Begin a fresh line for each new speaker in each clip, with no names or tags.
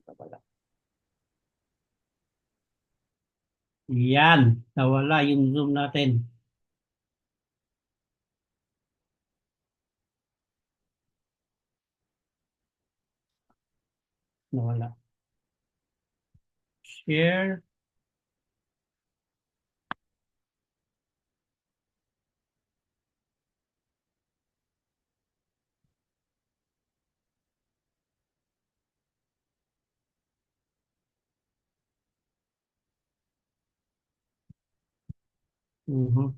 Wala. Yan, nawala yung Zoom natin. Nawala. Share. Mhm.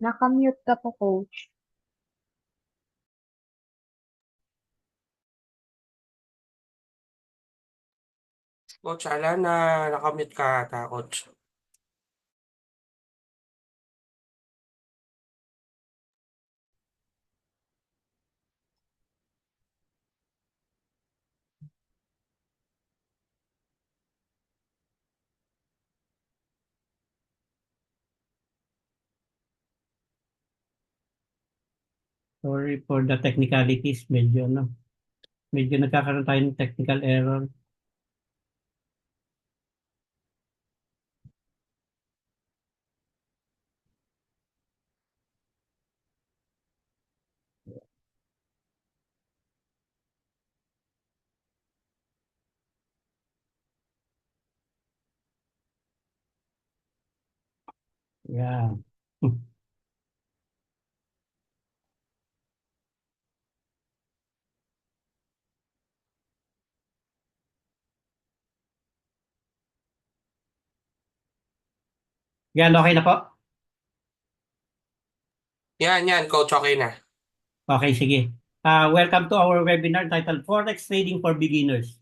Nakamute ka po, coach.
Coach, ala na nakamute ka ata, Coach.
Sorry for the technicalities. Medyo nagkakaroon tayo ng technical error. Yeah. Yan, okay na po?
Yan, Coach, okay na.
Okay, sige. Welcome to our webinar titled Forex Trading for Beginners.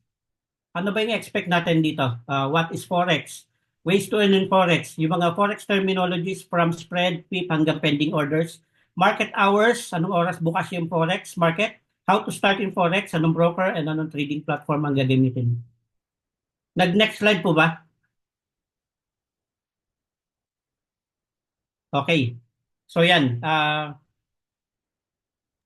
Ano ba yung expect natin dito? What is Forex? Ways to earn in Forex. Yung mga Forex terminologies from spread, PIP hanggang pending orders. Market hours, anong oras bukas yung Forex market? How to start in Forex, anong broker and anong trading platform ang gagamitin. Nag-next slide po ba? Okay. So yan.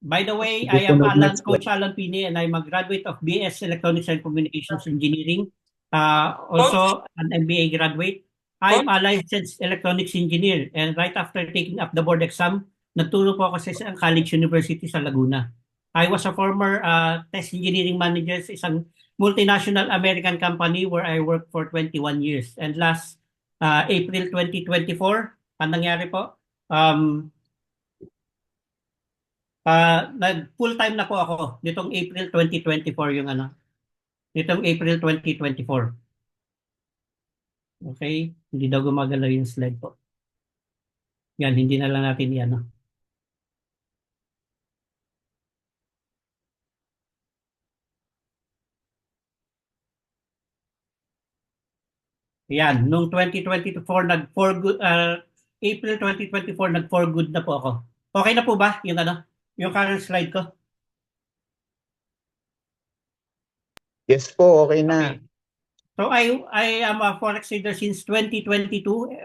By the way,
Sige
I
po,
am
next
Coach Alan Pini, and I'm a graduate of BS Electronics and Communications Engineering.
Coach,
Also an MBA graduate. I'm
Coach,
a licensed electronics engineer, and right after taking up the board exam, nagturo po ako sa isang college university sa Laguna. I was a former test engineering manager sa isang multinational American company where I worked for 21 years. And last April 2024, ang nangyari po, Nag full-time na po ako nitong April 2024 yung ano, nitong April 2024. Okay? Hindi daw gumagalaw yung slide po. Yan, hindi na lang natin yan. No? Yan, nung 2024, nag-for good, April 2024, nag-for good na po ako. Okay na po ba yung ano, yung current slide ko?
Yes po, okay na.
Okay. So I am a forex trader since 2022.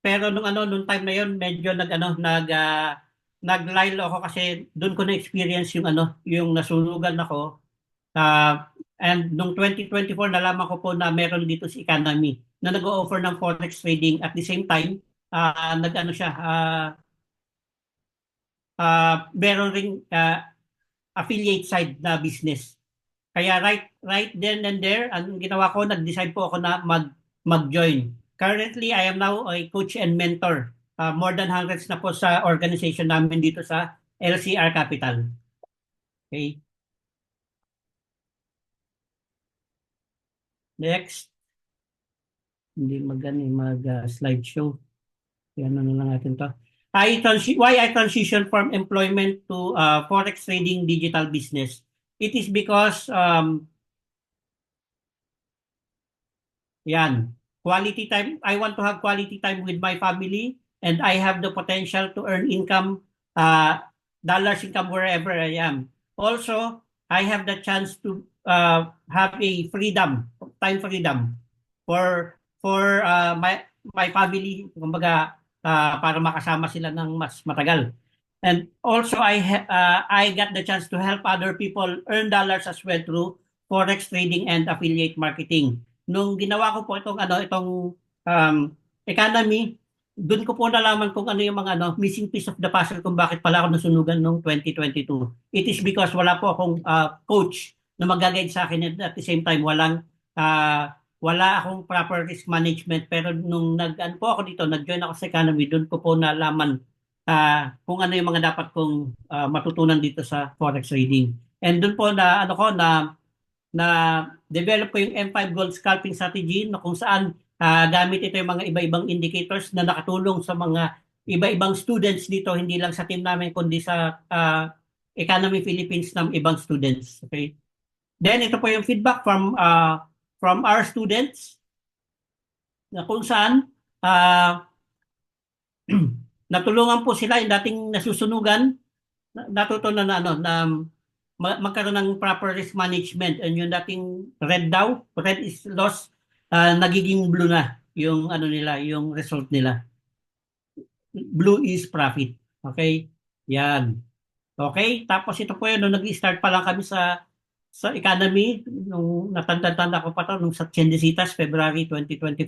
Pero nung ano nung time na yon medyo nag-lilo ako kasi doon ko na experience yung ano yung nasunugan ako. And nung 2024 nalaman ko po na meron dito si Economy na nag-o-offer ng forex trading at the same time nag-ano siya meron ring affiliate side na business. Kaya right then and there, ang ginawa ko, nag-decide po ako na mag-join. Currently, I am now a coach and mentor. More than hundreds na po sa organization namin dito sa LCR Capital. Okay. Next. Hindi mag-slideshow. Yan na lang natin to. Why I transition from employment to forex trading digital business? It is because yan. Quality time. I want to have quality time with my family and I have the potential to earn income, dollars income wherever I am. Also, I have the chance to have a time freedom for my family, kumbaga para makasama sila ng mas matagal. And also I got the chance to help other people earn dollars as well through forex trading and affiliate marketing. Nung ginawa ko po itong economy, doon ko po nalaman kung ano yung mga missing piece of the puzzle kung bakit pala ako nasunugan noong 2022. It is because wala po akong coach na mag-guide sa akin and at the same time wala akong proper risk management. Pero nung po ako dito, nag-join ako sa economy, doon ko po nalaman kung ano yung mga dapat kong matutunan dito sa forex trading. And doon po na develop ko yung M5 Gold Scalping Strategy na kung saan gamit ito yung mga iba-ibang indicators na nakatulong sa mga iba-ibang students dito, hindi lang sa team namin kundi sa Economy Philippines ng ibang students. Okay? Then ito po yung feedback from our students na kung saan natulungan po sila yung dating nasusunugan, natutunan na magkaroon ng proper risk management. And yung dating red is loss, nagiging blue na yung nila, yung result nila. Blue is profit. Okay? Yan. Okay? Tapos ito po yun, nung nag-start pa lang kami sa economy, nung natanda-tanda ko pa to, nung sa Chendesitas, February 2024.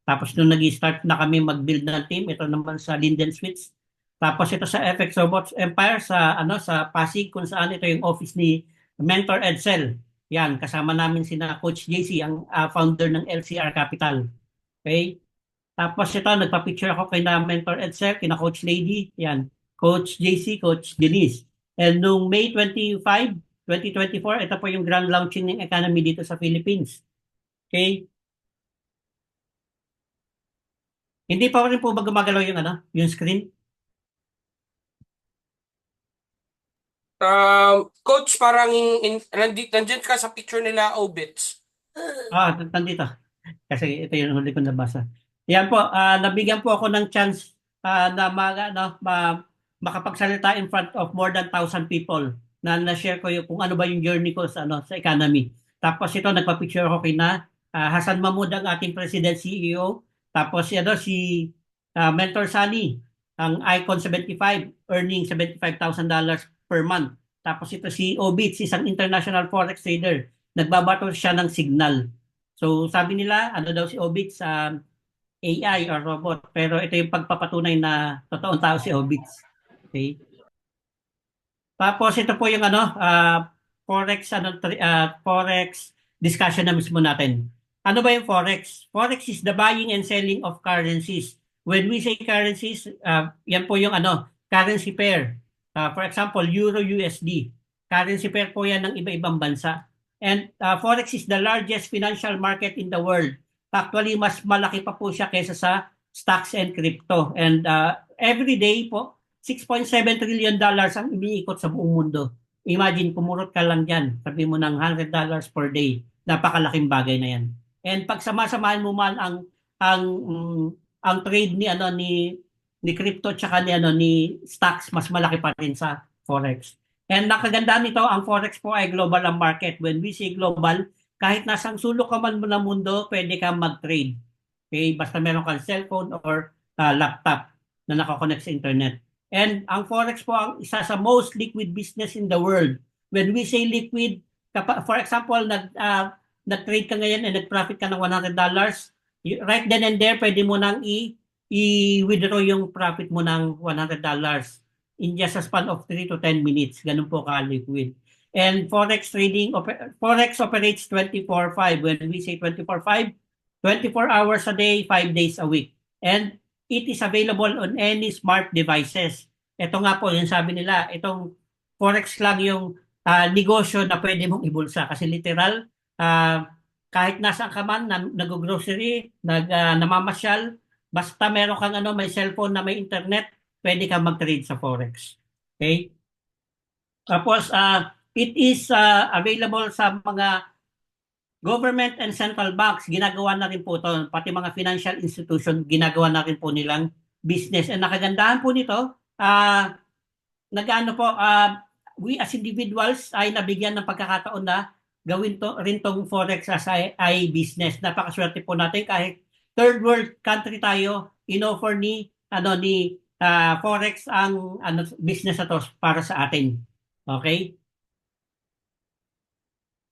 Tapos nung nag-start na kami mag-build ng team, ito naman sa Linden Suites. Tapos ito sa FX Robots Empire sa Pasig kung saan ito yung office ni Mentor Edsel. Yan, kasama namin sina Coach JC, ang founder ng LCR Capital. Okay? Tapos ito, nagpa-picture ako kay na Mentor Edsel, kina Coach Lady, yan, Coach JC, Coach Denise. And nung May 25, 2024, ito po yung grand launching ng economy dito sa Philippines. Okay? Hindi pa rin po ba gumagalaw yung screen?
Coach, parang nandyan ka sa picture nila, Obits.
Nandito. Kasi ito yung huli ko nabasa. Yan po, nabigyan po ako ng chance na makapagsalita in front of more than 1,000 people na na-share ko yung kung ano ba yung journey ko sa economy. Tapos ito, nagpa-picture ako kay Hasan Mahmud, ang ating President CEO. Tapos si Mentor Sani, ang Icon 75, earning $75,000 per month. Tapos ito si Obits, isang international forex trader. Nagbabato siya ng signal. So sabi nila, ano daw si Obits, AI or robot. Pero ito yung pagpapatunay na totoong tao si Obits. Okay? Tapos ito po yung forex discussion na mismo natin. Ano ba yung forex? Forex is the buying and selling of currencies. When we say currencies, yan po yung currency pair. For example, Euro USD. Currency pair po yan ng iba-ibang bansa. And Forex is the largest financial market in the world. Actually, mas malaki pa po siya kaysa sa stocks and crypto. And every day po, $6.7 trillion ang umiikot sa buong mundo. Imagine, kumurot ka lang dyan. Sabi mo ng $100 per day. Napakalaking bagay na yan. And pag sama-samahan mo man ang trade ni crypto tsaka ni stocks, mas malaki pa rin sa forex. And nakagandaan nito, ang forex po ay global ang market. When we say global, kahit nasang sulok ka man ng mundo, pwede kang mag-trade. Okay? Basta meron kang cellphone or laptop na nakakonect sa internet. And ang forex po ang isa sa most liquid business in the world. When we say liquid, for example, nag-trade ka ngayon and nag-profit ka ng $100, right then and there, pwede mo nang i-withdraw yung profit mo ng $100 in just a span of 3 to 10 minutes. Ganun po ka-liquid. And Forex operates 24/5. When we say 24/5, 24 hours a day, 5 days a week. And it is available on any smart devices. Ito nga po, yung sabi nila, itong Forex lang yung negosyo na pwede mong ibulsa. Kasi literal, kahit nasaan ka man, nag-grocery, namamasyal, basta meron kang may cellphone na may internet, pwede kang mag-trade sa Forex. Okay? Tapos, it is available sa mga government and central banks. Ginagawa na rin po ito. Pati mga financial institution, ginagawa na rin po nilang business. And nakagandahan po nito, we as individuals ay nabigyan ng pagkakataon na gawin rin tong Forex as ay business. Napakaswerte po natin kahit third world country tayo, inoffer ni Forex ang business na to para sa atin. Okay?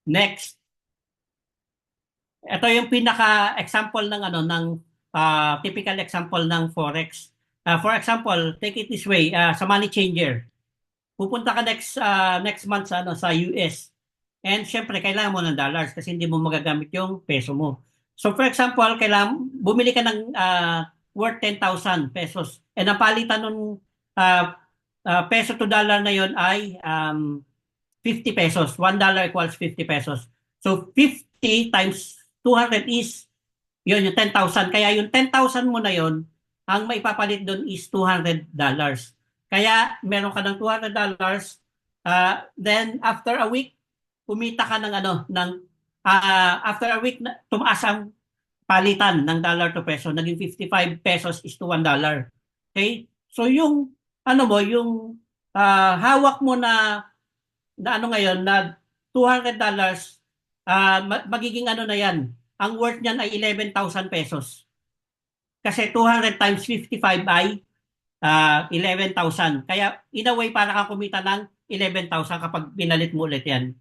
Next. Ito yung pinaka-example ng typical example ng Forex. For example, take it this way, sa money changer. Pupunta ka next month sa US. And syempre, kailangan mo ng dollars kasi hindi mo magagamit yung peso mo. So for example, kailangan bumili ka ng worth 10,000 pesos. And ang palitan ng peso to dollar na yon ay 50 pesos. $1 equals 50 pesos. So 50 times 200 is yun, yung 10,000. Kaya yung 10,000 mo na yon, ang maipapalit doon is $200. Kaya meron ka ng $200, then after a week, kumita ka after a week, tumaas ang palitan ng dollar to peso. Naging 55 pesos is to $1. Okay? So yung, yung hawak mo na ngayon, na $200, magiging na yan. Ang worth niyan ay 11,000 pesos. Kasi 200 times 55 ay 11,000. Kaya in a way, para kang kumita ng 11,000 kapag pinalit mo ulit yan.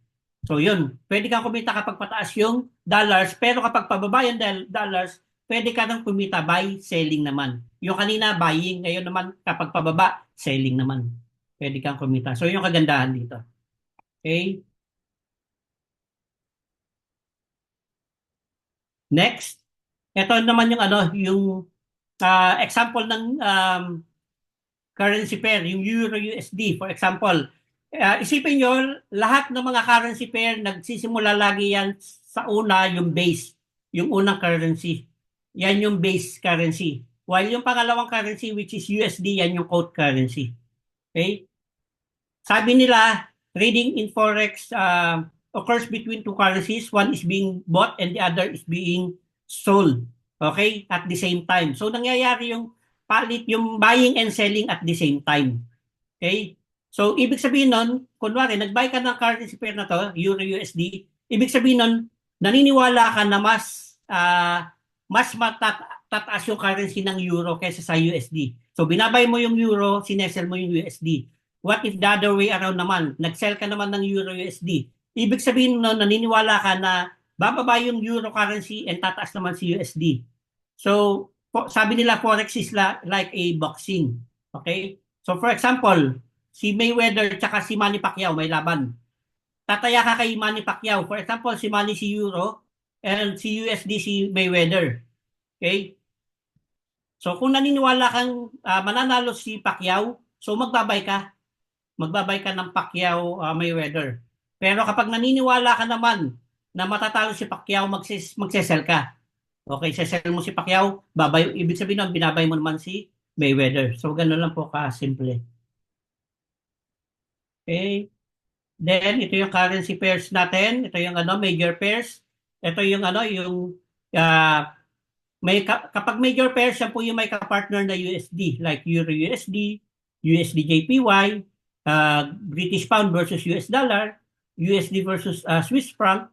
So yun, pwede kang kumita kapag pataas yung dollars, pero kapag pababa yung dollars, pwede ka nang kumita by selling naman. Yung kanina, buying. Ngayon naman, kapag pababa, selling naman. Pwede kang kumita. So yung kagandahan dito. Okay? Next, ito naman yung example ng currency pair, yung Euro USD. For example, isipin nyo, lahat ng mga currency pair, nagsisimula lagi yan sa una, yung base, yung unang currency. Yan yung base currency. While yung pangalawang currency, which is USD, yan yung quote currency. Okay? Sabi nila, trading in Forex occurs between two currencies. One is being bought and the other is being sold. Okay? At the same time. So, nangyayari yung palit, yung buying and selling at the same time. Okay? So, ibig sabihin nun, kunwari, nag-buy ka ng currency pair na to, Euro USD, ibig sabihin nun, naniniwala ka na mas tataas yung currency ng Euro kaysa sa USD. So, binabay mo yung Euro, sinesell mo yung USD. What if the other way around naman? Nag-sell ka naman ng Euro USD. Ibig sabihin nun, naniniwala ka na bababa yung Euro currency and tataas naman si USD. So, sabi nila, Forex is like a boxing. Okay? So, for example, si Mayweather tsaka si Manny Pacquiao may laban. Tataya ka kay Manny Pacquiao. For example, si Manny si Euro and si USD si Mayweather. Okay? So, kung naniniwala kang mananalo si Pacquiao, so magbabay ka. magbabay ka ng Pacquiao Mayweather. Pero kapag naniniwala ka naman na matatalo si Pacquiao, magsesell ka. Okay, sesell mo si Pacquiao, ibig sabihin nun, binabay mo naman si Mayweather. So, gano'n lang po ka-simple. Okay. Then, ito yung currency pairs natin. Ito yung major pairs. Ito yung ah, kapag major pairs, yan po yung may ka-partner na USD, like Euro USD, USD JPY, British Pound versus US dollar, USD versus Swiss franc,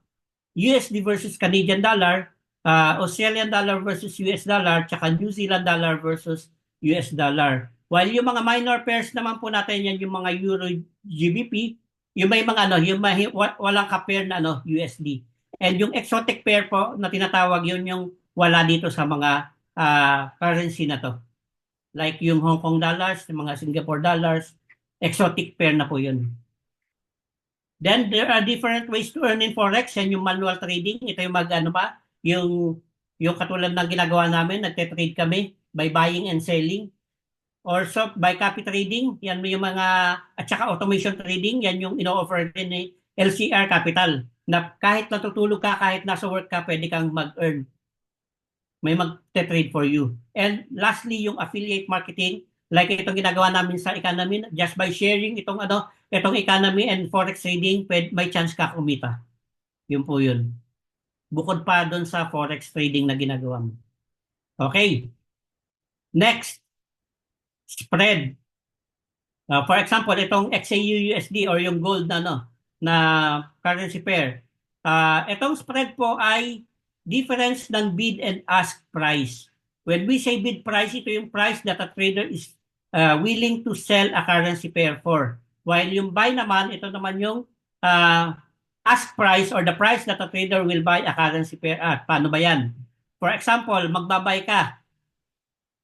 USD versus Canadian dollar, Australian dollar versus US dollar, tsaka New Zealand dollar versus US dollar. While yung mga minor pairs naman po natin, yan yung mga Euro GBP, yung may mga walang ka-pair na USD. And yung exotic pair po na tinatawag, yun yung wala dito sa mga currency na to. Like yung Hong Kong dollars, yung mga Singapore dollars, exotic pair na po yun. Then there are different ways to earn in Forex. Yan yung manual trading. Ito yung yung katulad ng ginagawa namin, nagte-trade kami by buying and selling. Or so by copy trading, yan yung mga, at saka automation trading, yan yung ino-offer din ni LCR Capital. Na kahit natutulog ka, kahit nasa work ka, pwede kang mag-earn. May mag-trade for you. And lastly, yung affiliate marketing, like itong ginagawa namin sa economy, just by sharing itong economy and forex trading, may chance ka kumita. Yun po yun. Bukod pa doon sa forex trading na ginagawa mo. Okay. Next, spread. For example, itong XAU-USD or yung gold na currency pair. Itong spread po ay difference ng bid and ask price. When we say bid price, ito yung price that a trader is willing to sell a currency pair for. While yung buy naman, ito naman yung ask price or the price that a trader will buy a currency pair at. Paano ba yan? For example, magbabay ka.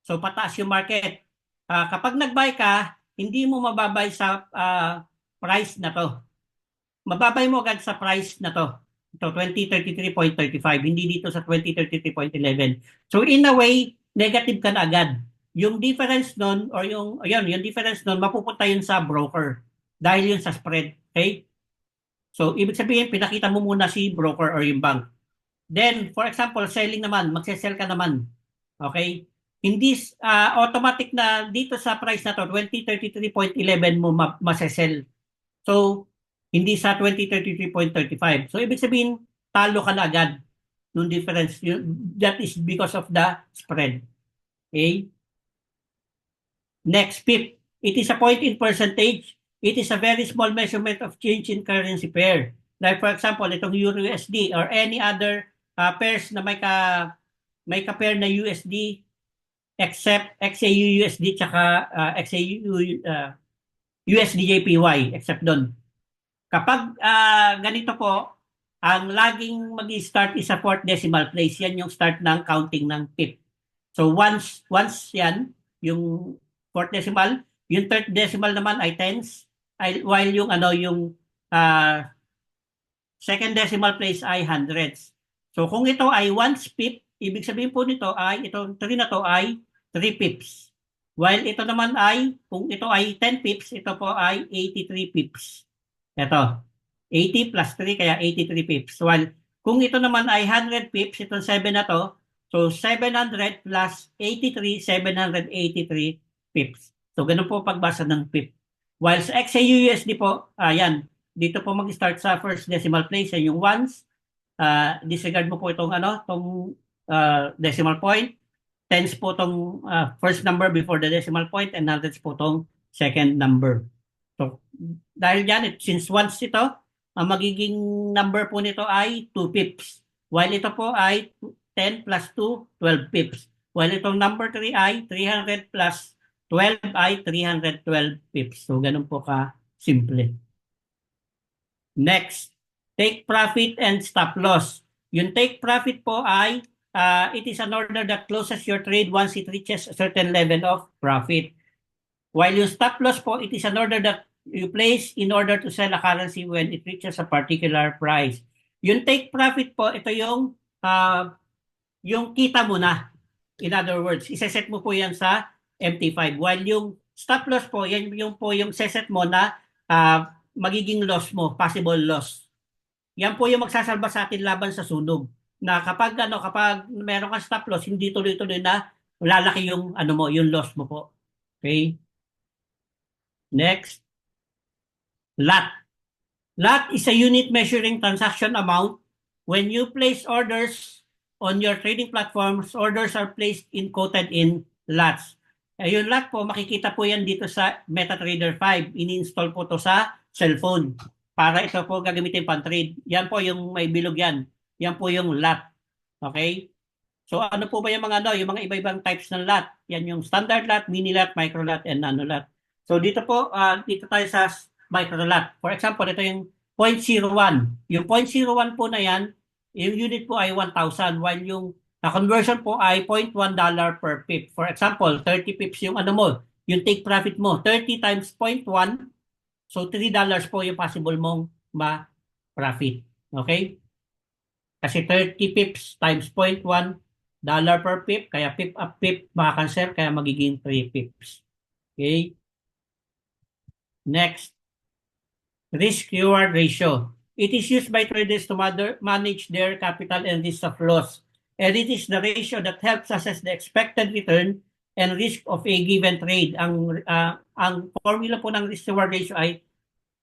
So pataas yung market. Kapag nag-buy ka, hindi mo mababay sa price na to. Mababay mo agad sa price na to. Ito, 2033.35. Hindi dito sa 2033.11. So in a way, negative ka na agad. Yung difference nun, or yung difference nun, mapupunta yun sa broker. Dahil yun sa spread. Okay? So, ibig sabihin, pinakita mo muna si broker or yung bank. Then, for example, selling naman, magsesell ka naman. Okay? Hindi automatic na dito sa price na to, 2033.11 mo masesell. So, hindi sa 2033.35. So, ibig sabihin, talo ka na agad nung difference. That is because of the spread. Okay? Next, PIP. It is a point in percentage. It is a very small measurement of change in currency pair. Like for example, itong Euro-USD or any other pairs na may ka-pair na USD except XAU-USD tsaka USD-JPY except doon. Kapag ganito po, ang laging mag-start is sa fourth decimal place. Yan yung start ng counting ng PIP. So once yan, yung fourth decimal, yung third decimal naman ay tens, while yung second decimal place ay hundreds. So kung ito ay 1 pip, ibig sabihin po nito ay itong 3 na to ay 3 pips. While ito naman ay, kung ito ay 10 pips, ito po ay 83 pips. Ito, 80 plus 3 kaya 83 pips. While kung ito naman ay 100 pips, itong 7 na to, so 700 plus 83, 783 pips. So ganun po pagbasa ng pip. While sa XAU-USD po, ayan, dito po mag-start sa first decimal place, yung ones. Disregard mo po itong decimal point. Tens po itong first number before the decimal point and hundreds po itong second number. So, dahil dyan, since once ito, ang magiging number po nito ay 2 pips. While ito po ay 10 plus 2, 12 pips. While itong number 3 ay 300 plus 12 ay 312 pips. So, ganun po ka-simple. Next, take profit and stop loss. Yung take profit po ay it is an order that closes your trade once it reaches a certain level of profit. While yung stop loss po, it is an order that you place in order to sell a currency when it reaches a particular price. Yung take profit po, ito yung kita mo na. In other words, iseset mo po yan sa MT5. While yung stop loss po, yan yung po yung seset mo na magiging loss mo, possible loss. Yan po yung magsasalba sa atin laban sa sunog. Na kapag meron kang stop loss, hindi tuloy-tuloy na lalaki yung yung loss mo po. Okay? Next, lot. Lot is a unit measuring transaction amount. When you place orders on your trading platforms, orders are placed in quoted in lots. Yung lot po, makikita po yan dito sa MetaTrader 5. Ini-install po to sa cellphone para ito po gagamitin pang-trade. Yan po yung may bilog yan. Yan po yung lot. Okay? So ano po ba yung yung mga iba-ibang types ng lot? Yan yung standard lot, mini lot, micro lot, and nano lot. So dito po, dito tayo sa micro lot. For example, ito yung 0.01. Yung 0.01 po na yan, yung unit po ay 1,000 while yung conversion po ay $0.1 per pip. For example, 30 pips yung yung take profit mo. 30 times 0.1, so $3 po yung possible mong ma-profit. Okay? Kasi 30 pips times 0.1 dollar per pip, kaya pip up pip makakancel, kaya magiging 3 pips. Okay? Next, risk-reward ratio. It is used by traders to manage their capital and risk of loss. And it is the ratio that helps assess the expected return and risk of a given trade. Ang formula po ng risk-reward ratio ay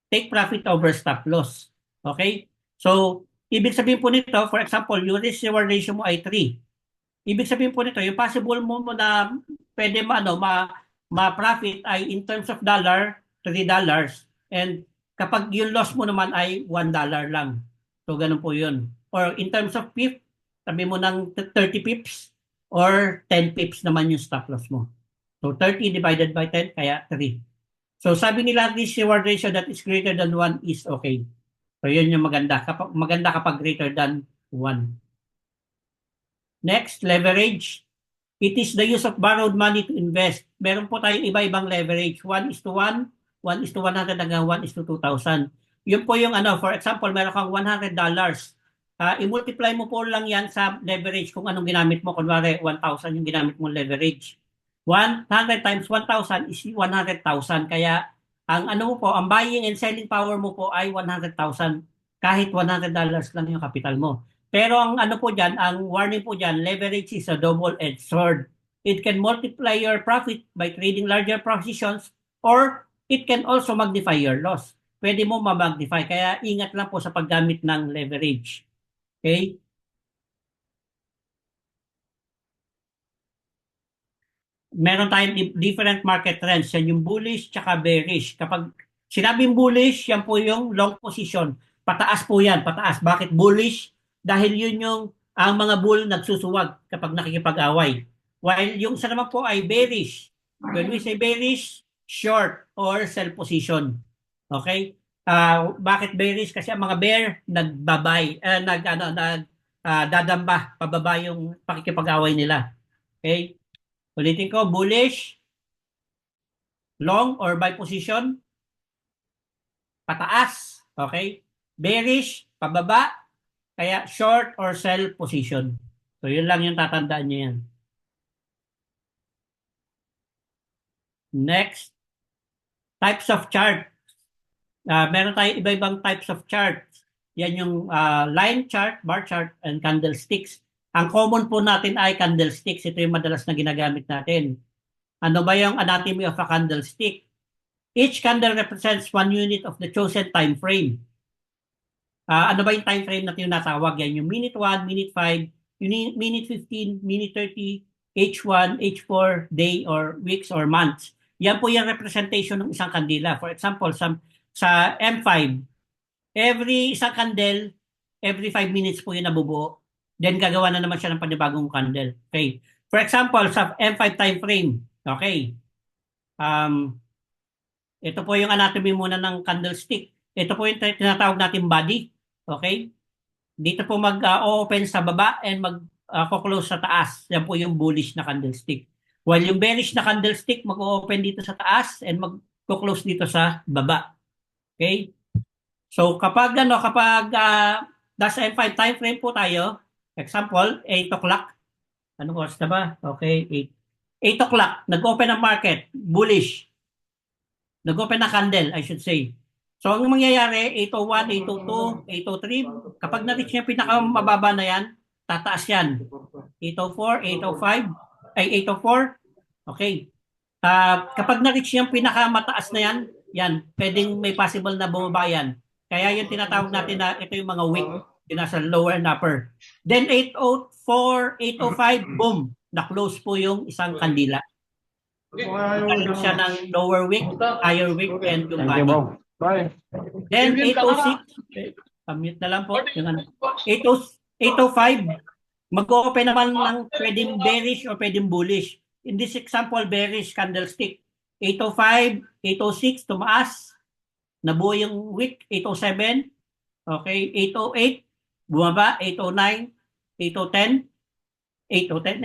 take profit over stop loss. Okay? So, ibig sabihin po nito, for example, yung risk-reward ratio mo ay 3. Ibig sabihin po nito, yung possible mo na pwede ma-profit ay in terms of dollar, $3. And kapag yung loss mo naman ay $1 lang. So, ganun po yun. Or in terms of pip, sabi mo ng 30 pips or 10 pips naman yung stop loss mo. So, 30 divided by 10, kaya 3. So, sabi nila, risk reward ratio that is greater than 1 is okay. So, yun yung maganda. Maganda kapag greater than 1. Next, leverage. It is the use of borrowed money to invest. Meron po tayong iba-ibang leverage. 1:1, 1:100 hanggang 1:2,000. Yun po yung for example, meron kang $100. I-multiply mo po lang yan sa leverage kung anong ginamit mo. Kunwari, 1,000 yung ginamit mong leverage. 100 times 1,000 is 100,000. Kaya, ang ang buying and selling power mo po ay 100,000. Kahit $100 lang yung capital mo. Pero ang po dyan, ang warning po dyan, leverage is a double-edged sword. It can multiply your profit by trading larger positions or it can also magnify your loss. Pwede mo ma-magnify. Kaya ingat lang po sa paggamit ng leverage. Okay? Meron tayong different market trends. Yan yung bullish tsaka bearish. Kapag sinabing bullish, yan po yung long position. Pataas po yan, pataas. Bakit bullish? Dahil yun yung ang mga bull nagsusuwag kapag nakikipag-away. While yung isa naman po ay bearish. When we say bearish, short or sell position. Okay? Bakit bearish? Kasi ang mga bear nagbabay, dadamba, pababa yung pakikipag-away nila. Okay? Ulitin ko, bullish, long or buy position, pataas. Okay? Bearish, pababa, kaya short or sell position. So, yun lang yung tatandaan nyo yan. Next, types of chart. Meron tayong iba-ibang types of charts. Yan yung line chart, bar chart, and candlesticks. Ang common po natin ay candlesticks. Ito yung madalas na ginagamit natin. Ano ba yung anatomy of a candlestick? Each candle represents one unit of the chosen time frame. Ano ba yung time frame na tinatawag? Yan yung minute 1, minute 5, minute 15, minute 30, H1, H4, day or weeks or months. Yan po yung representation ng isang kandila. For example, sa M5, every isang candle, every 5 minutes po yung nabubuo. Then gagawa na naman siya ng panibagong candle. Okay. For example, sa M5 time frame, okay. Ito po yung anatomy muna ng candlestick. Ito po yung tinatawag natin body. Okay? Dito po mag-open sa baba and mag-close sa taas. Yan po yung bullish na candlestick. While yung bearish na candlestick, mag-open dito sa taas and mag-close dito sa baba. Okay? So kapag nasa M5 time frame po tayo, example, 8 o'clock. Anong oras na ba? Okay, 8 o'clock. Nag-open ang market. Bullish. Nag-open na candle, I should say. So, ang mangyayari, 801, 802, 803, kapag na-reach niya yung pinakamababa na yan, tataas yan. 804, 805, ay 804, okay. Kapag na-reach yung pinakamataas na yan, pwedeng may possible na bumaba yan. Kaya yung tinatawag natin na ito yung mga weak, yung nasa lower and upper. Then 804, 805, boom, na-close po yung isang kandila. Nagkaroon siya ng lower wick, higher wick, and yung body.
Bye.
Then 806, mute na lang po. Yung ano, 805, mag-open naman ng pwedeng bearish or pwedeng bullish. In this example, bearish candlestick. 805, 806, tumaas. Nabuo yung wick, 807. Okay, 808, bumaba, 809, 810,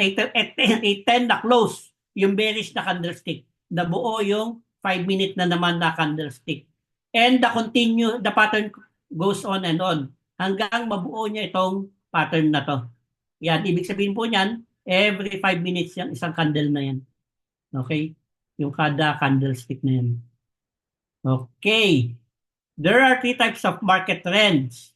810, na-close yung bearish na candlestick. Nabuo yung 5-minute na naman na candlestick. And the pattern goes on and on hanggang mabuo niya itong pattern na to. Yan, ibig sabihin po niyan, every 5 minutes yung isang candle na yan. Okay? Yung kada candlestick na yan. Okay. There are 3 types of market trends.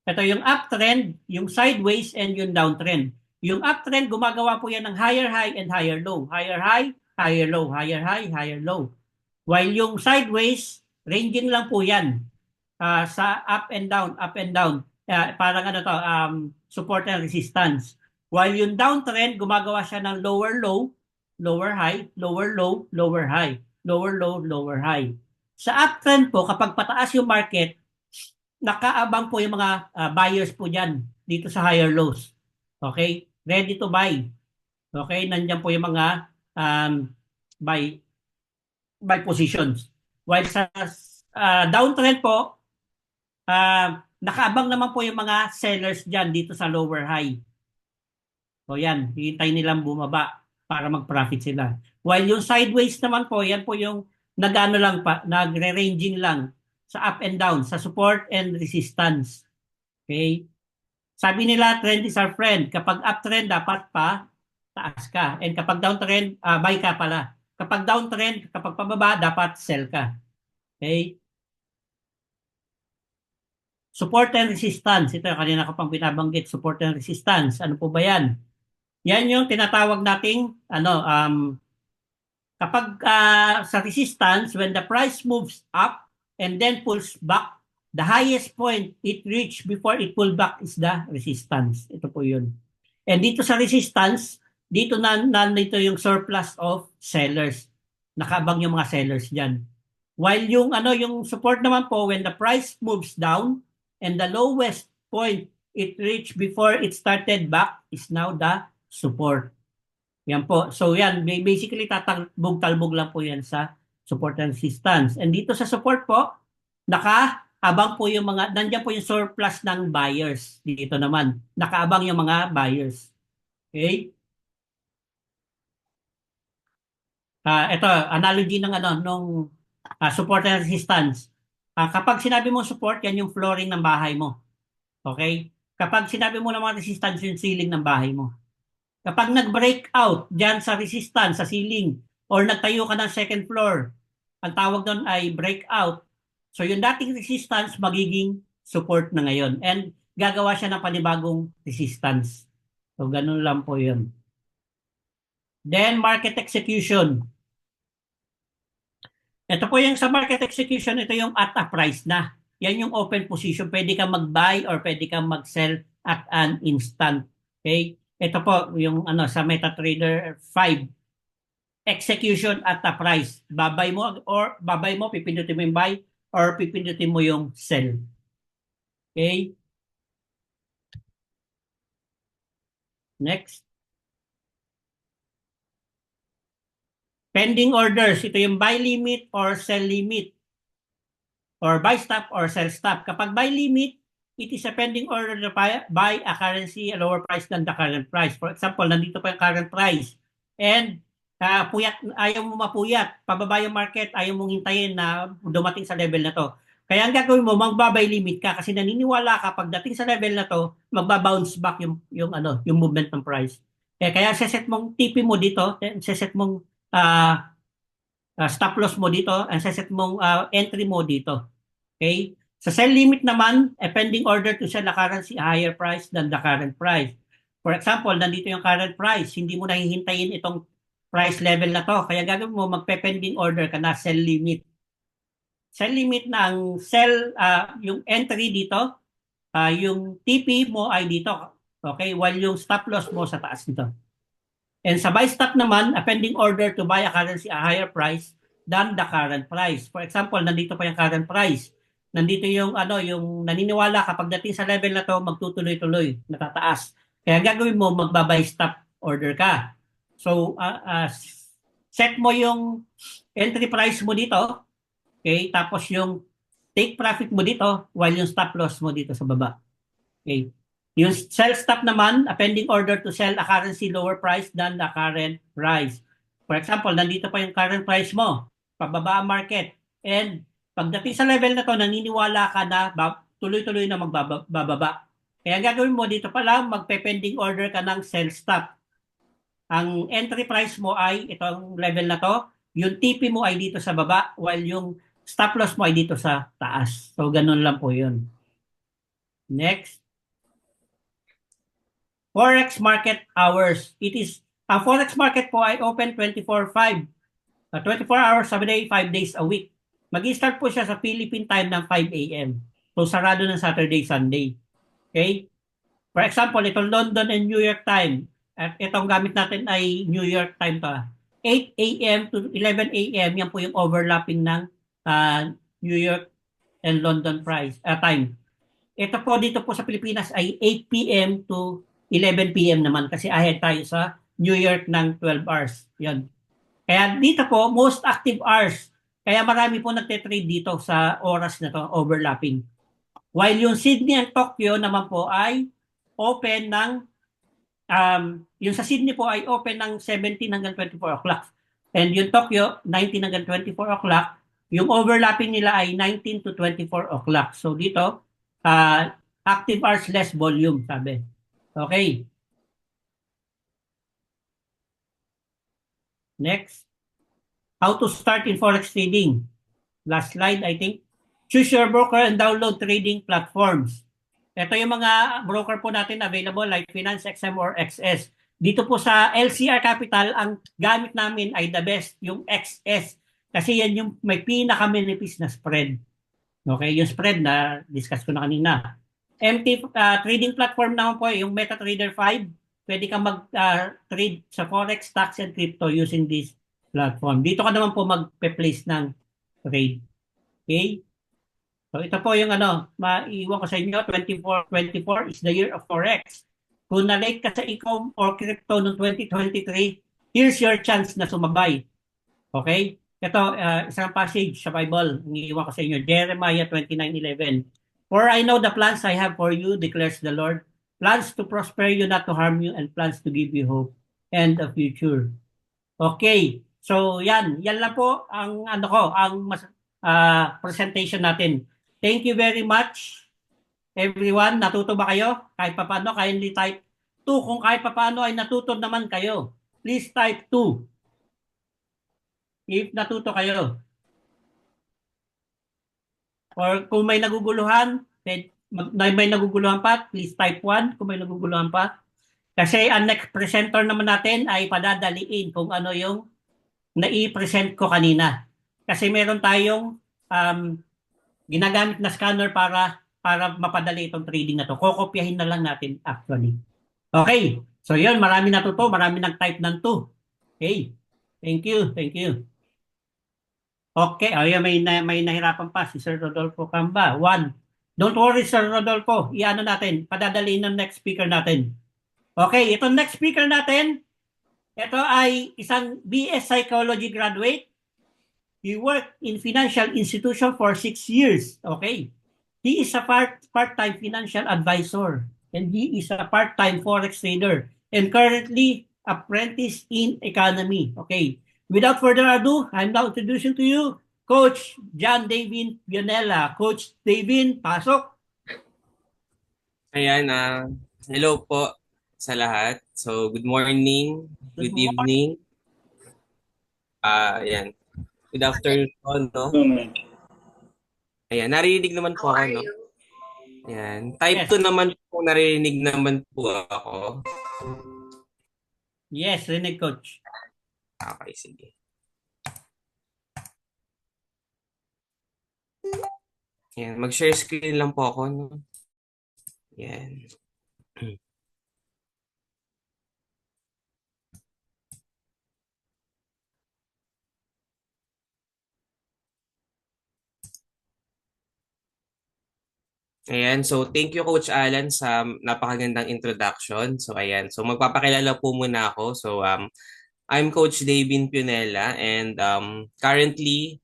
Ito yung uptrend, yung sideways, and yung downtrend. Yung uptrend, gumagawa po yan ng higher high and higher low. Higher high, higher low. Higher high, higher low. While yung sideways, ranging lang po yan. Sa up and down, up and down. Parang ano to, support and resistance. While yung downtrend, gumagawa siya ng lower low, lower high, lower low, lower high. Lower low, lower high. Sa uptrend po, kapag pataas yung market, nakaabang po yung mga buyers po dyan dito sa higher lows. Okay? Ready to buy. Okay? Nandiyan po yung mga buy positions. While sa downtrend po, nakaabang naman po yung mga sellers dyan dito sa lower high. So yan, hintay nilang bumaba para mag-profit sila. While yung sideways naman po, yan po yung nagano lang pa, nagre-ranging lang sa up and down, sa support and resistance. Okay? Sabi nila, trend is our friend. Kapag uptrend, dapat pa taas ka. And kapag downtrend, buy ka pala. Kapag downtrend, kapag pababa, dapat sell ka. Okay? Support and resistance. Ito yung kanina ko pang binabanggit. Support and resistance. Ano po ba yan? Yan yung tinatawag nating kapag sa resistance, when the price moves up and then pulls back, the highest point it reached before it pulled back is the resistance. Ito po yun. And dito sa resistance, dito nandito yung surplus of sellers. Nakabang yung mga sellers dyan. While yung support naman po, when the price moves down and the lowest point it reached before it started back is now the support. Yan po. So yan, basically tatalbog-talbog lang po yan sa support and resistance. And dito sa support po, nakaabang po yung mga, nandiyan po yung surplus ng buyers. Dito naman, nakaabang yung mga buyers. Okay? Ito, analogy ng nung support and resistance. Kapag sinabi mo support, yan yung flooring ng bahay mo. Okay? Kapag sinabi mo naman resistance, yung ceiling ng bahay mo. Kapag nag-break out dyan sa resistance, sa ceiling, or nagtayo ka ng second floor, ang tawag doon ay breakout. So yung dating resistance, magiging support na ngayon. And gagawa siya ng panibagong resistance. So ganun lang po yun. Then market execution. Ito po yung sa market execution, ito yung at a price na. Yan yung open position. Pwede kang mag-buy or pwede kang mag-sell at an instant. Okay? Ito po yung sa MetaTrader 5. Execution at a price. Babay mo, pipindutin mo yung buy or pipindutin mo yung sell. Okay? Next. Pending orders. Ito yung buy limit or sell limit. Or buy stop or sell stop. Kapag buy limit, it is a pending order to buy a currency a lower price than the current price. For example, nandito pa yung current price. And ayaw mo mapuyat. Pababa yung market, ayaw mong hintayin na dumating sa level na to. Kaya ang gagawin mo, magbabay limit ka kasi naniniwala ka pagdating sa level na to, magbabounce back yung movement ng price. Kaya seset mong TP mo dito, seset mong stop loss mo dito, and seset mong entry mo dito. Okay? Sa sell limit naman, a pending order to sell a currency a higher price than the current price. For example, nandito yung current price, hindi mo nahihintayin itong price level na to. Kaya gagawin mo, magpe-pending order ka na sell limit. Sell limit ng yung entry dito, yung TP mo ay dito. Okay? While yung stop loss mo sa taas nito. And sa buy stop naman, a pending order to buy a currency a higher price than the current price. For example, nandito pa yung current price. Nandito yung naniniwala kapag dating sa level na to, magtutuloy-tuloy, natataas. Kaya gagawin mo, magba-buy stop order ka. So, set mo yung entry price mo dito, okay? Tapos yung take profit mo dito, while yung stop loss mo dito sa baba. Okay. Yung sell stop naman, a pending order to sell a currency lower price than the current price. For example, nandito pa yung current price mo, pababa ang market. And pagdating sa level na to, naniniwala ka na tuloy-tuloy na magbababa. Kaya gagawin mo dito pa lang, magpe-pending order ka ng sell stop. Ang entry price mo ay itong level na to, yung TP mo ay dito sa baba, while yung stop loss mo ay dito sa taas. So, ganun lang po yun. Next. Forex market hours. Ang Forex market po ay open 24/5. 24 hours a day, 5 days a week. Mag-start po siya sa Philippine time ng 5 a.m. So, sarado ng Saturday, Sunday. Okay? For example, itong London and New York time. At itong gamit natin ay New York time pa. 8 a.m. to 11 a.m. Yan po yung overlapping ng New York and London time. Ito po dito po sa Pilipinas ay 8 p.m. to 11 p.m. naman kasi ahead tayo sa New York ng 12 hours. Yan. Kaya dito po, most active hours. Kaya marami po nagte-trade dito sa oras na to, overlapping. While yung Sydney and Tokyo naman po ay open ng, yung sa Sydney po ay open ng 17 hanggang 24 o'clock. And yung Tokyo, 19 hanggang 24 o'clock. Yung overlapping nila ay 19 to 24 o'clock. So dito, active hours, less volume, sabi. Okay. Next. How to start in Forex trading. Last slide, I think. Choose your broker and download trading platforms. Ito yung mga broker po natin available like Finance XM or XS. Dito po sa LCR Capital, ang gamit namin ay the best, yung XS. Kasi yan yung may pinaka-manipis na spread. Okay, yung spread na discuss ko na kanina. MT trading platform naman po, yung MetaTrader 5. Pwede kang mag-trade sa Forex, stocks, and crypto using this platform. Dito ka naman po mag-place ng trade. Okay? So ito po yung maiiwan ko sa inyo, 24 is the year of Forex. Kung na-late ka sa e-com or crypto noong 2023, here's your chance na sumabay. Okay? Ito, isang passage sa Bible, iniiwan ko sa inyo, Jeremiah 29:11. For I know the plans I have for you, declares the Lord, plans to prosper you, not to harm you, and plans to give you hope and a future. Okay. So, yan lang po ang presentation natin. Thank you very much, everyone. Natuto ba kayo? Kahit papaano, kindly type 2. Kung kahit papaano ay natuto naman kayo, please type 2. If natuto kayo. Or kung may naguguluhan, may naguguluhan pa, please type 1 kung may naguguluhan pa. Kasi ang next presenter naman natin ay padadaliin kung ano yung nai-present ko kanina. Kasi meron tayong ginagamit na scanner para mapadali itong trading na to. Kokopyahin na lang natin actually. Okay. So yun, marami natuto, marami nag-type ng 2. Okay. Thank you. Okay, may nahirapan pa si Sir Rodolfo Camba. 1. Don't worry, Sir Rodolfo. Iano natin, padadaliin ng next speaker natin. Okay, itong next speaker natin, ito ay isang BS Psychology graduate. He worked in financial institution for 6 years. Okay. He is a part-time financial advisor and he is a part-time Forex trader and currently apprentice in economy. Okay. Without further ado, I'm now introducing to you Coach John Davin Bionella. Coach Davin, pasok.
Ayan, hello po sa lahat. So, good morning, good evening. Ayan. Good afternoon, no? Ayan, naririnig naman po ako, no? Ayan. Type
Yes.
2 naman po, naririnig naman po ako.
Yes, rinig coach.
Okay, sige. Ayan, mag-share screen lang po ako, no? Ayan. Ayan, so thank you Coach Alan sa napakagandang introduction. So ayan, so magpapakilala po muna ako. So I'm Coach Davin Pionella and currently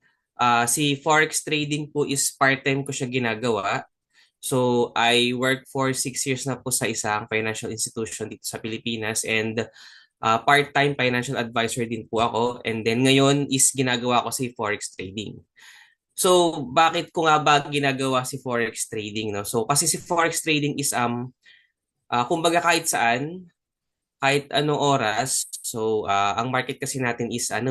si Forex trading po is part-time ko siya ginagawa. So I work for 6 years na po sa isang financial institution dito sa Pilipinas and part-time financial advisor din po ako. And then ngayon is ginagawa ko si Forex trading. So, bakit ko nga ba ginagawa si forex trading, no? So, kasi si forex trading is kumbaga kahit saan, kahit anong oras. So, ang market kasi natin is 5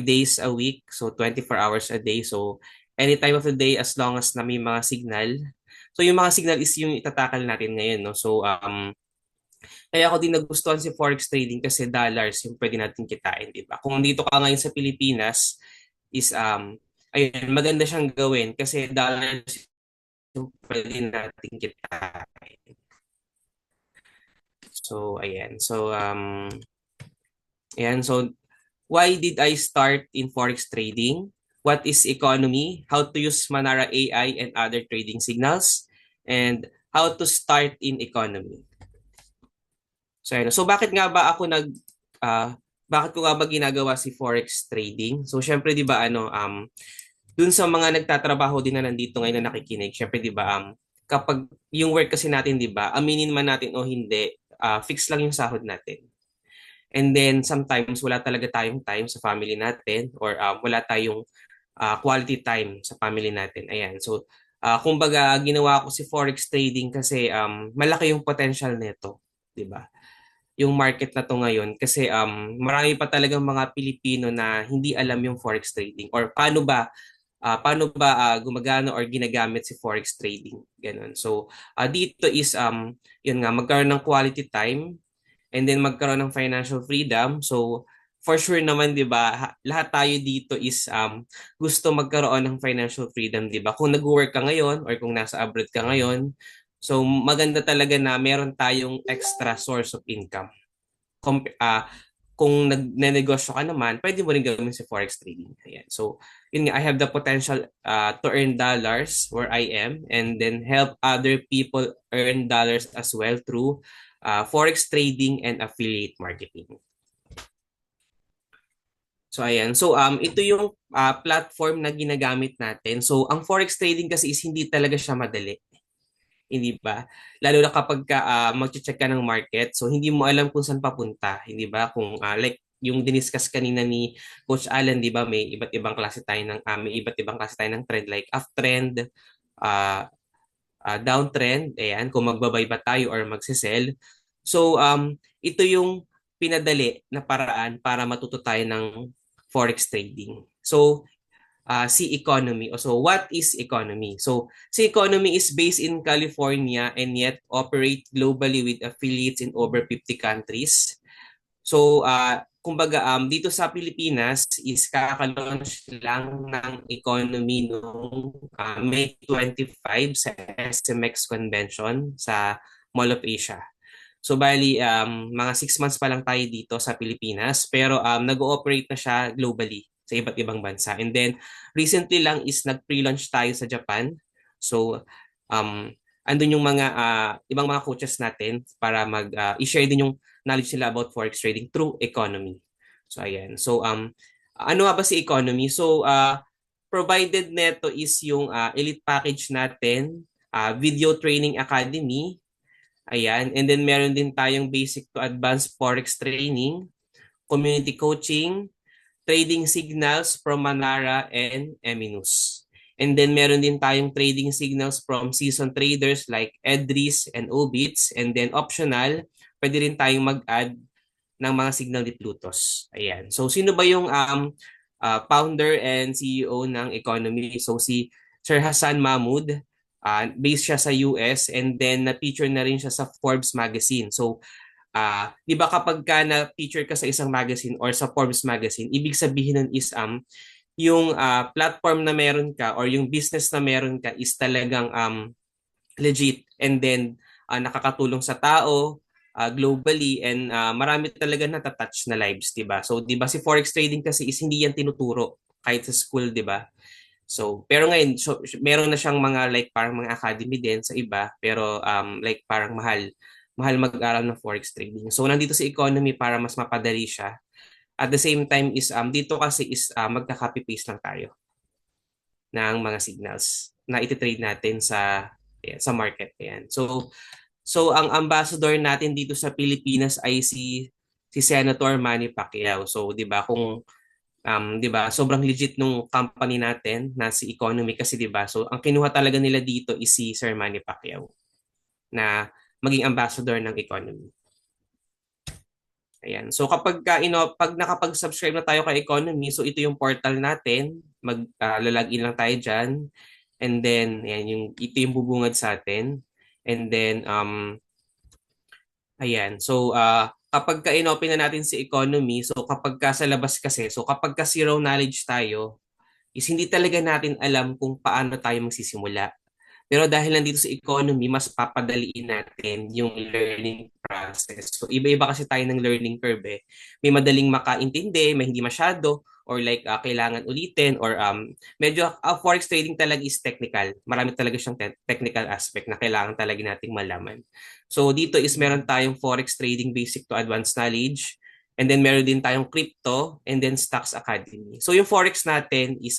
days a week, so 24 hours a day. So, any time of the day as long as na may mga signal. So, yung mga signal is yung itatakal natin ngayon, no? So, kaya ako din nagustuhan si forex trading kasi dollars yung pwede natin kitain, di ba? Kung dito ka ngayon sa Pilipinas is ayun, maganda siyang gawin kasi dollars yung pwede natin kitain. So ayan. So ayan, so why did I start in forex trading? What is economy? How to use Manara AI and other trading signals? And how to start in economy? So, ayun. So bakit nga ba ako bakit ko nga ba ginagawa si forex trading? So syempre 'di ba dun sa mga nagtatrabaho din na nandito ngayon na nakikinig, syempre 'di ba kapag yung work kasi natin 'di ba, aminin man natin o hindi, fix lang yung sahod natin. And then sometimes wala talaga tayong time sa family natin or wala tayong quality time sa family natin. Ayan. So kumbaga ginawa ko si forex trading kasi malaki yung potential nito, 'di ba? Yung market na to ngayon kasi marami pa talagang mga Pilipino na hindi alam yung forex trading or paano ba gumagana or ginagamit si forex trading ganun. So dito is yun nga magkaroon ng quality time and then magkaroon ng financial freedom. So for sure naman 'di ba lahat tayo dito is gusto magkaroon ng financial freedom 'di ba? Kung nag-work ka ngayon or kung nasa abroad ka ngayon, so maganda talaga na meron tayong extra source of income. Com- ah, kung nagnenegosyo ka naman, pwede mo rin gawin sa forex trading. Ayan. So, yun nga, I have the potential to earn dollars where I am and then help other people earn dollars as well through forex trading and affiliate marketing. So, ayan. So, ito yung platform na ginagamit natin. So, ang forex trading kasi is hindi talaga siya madali. Hindi ba? Lalo na kapag mag-check ka ng market, so hindi mo alam kung saan papunta, hindi ba? Kung like yung diniscuss kanina ni Coach Alan, di ba? May iba't ibang klase tayo ng trend like uptrend, uh, downtrend, ayan, kung magbabay ba tayo or magsisell. So ito yung pinadali na paraan para matuto tayo ng forex trading. So si economy. So what is economy? So si economy is based in California and yet operate globally with affiliates in over 50 countries. So kumbaga dito sa Pilipinas is kaka-launch lang ng economy noong May 25 sa SMX Convention sa Mall of Asia. So bali mga 6 months pa lang tayo dito sa Pilipinas pero nag-ooperate na siya globally sa iba't ibang bansa. And then recently lang is nag-pre-launch tayo sa Japan. So andun yung mga ibang mga coaches natin para i-share din yung knowledge nila about forex trading through economy. So ayan. So ano nga ba si economy? So provided neto is yung elite package natin, video training academy. Ayan. And then meron din tayong basic to advanced forex training, community coaching, trading signals from Manara and Eminus. And then meron din tayong trading signals from seasoned traders like Edris and Obits. And then optional, pwede rin tayong mag-add ng mga signal ni Plutos. Ayan. So sino ba yung founder and CEO ng economy? So si Sir Hassan Mahmood. Based siya sa US and then na-feature na rin siya sa Forbes magazine. So, di ba kapag ka na-feature ka sa isang magazine or sa Forbes magazine, ibig sabihin nun is yung platform na meron ka or yung business na meron ka is talagang legit and then nakakatulong sa tao globally and marami talaga natatouch na lives, 'di ba? So 'di ba si forex trading kasi is hindi yan tinuturo kahit sa school, 'di ba? So pero ngayon meron na siyang mga like parang mga academy din sa iba pero like parang mahal mag-aral ng forex trading. So nandito sa economy para mas mapadali siya. At the same time is dito kasi is magka-copy paste lang tayo ng mga signals na iti-trade natin sa market. Ayan. So ang ambassador natin dito sa Pilipinas ay si Senator Manny Pacquiao. So 'di ba kung 'di ba sobrang legit nung company natin na si Economy kasi 'di ba. So ang kinuha talaga nila dito is si Sir Manny Pacquiao na maging ambassador ng Economy. Ayan. So pag nakapag-subscribe na tayo kay Economy, so ito yung portal natin. Lalagin lang tayo diyan. And then ayan ito yung bubungad sa atin. And then ayan. So kapag ka-inopen na natin si Economy, so kapag ka sa labas kasi, so kapag ka zero knowledge tayo, is hindi talaga natin alam kung paano tayo magsisimula. Pero dahil nandito sa economy, mas papadaliin natin yung learning process. So iba-iba kasi tayo ng learning curve eh. May madaling makaintindi, may hindi masyado, or like kailangan ulitin, or medyo forex trading talaga is technical. Marami talaga siyang technical aspect na kailangan talaga nating malaman. So dito is meron tayong forex trading basic to advanced knowledge. And then meron din tayong crypto and then stocks academy. So yung forex natin is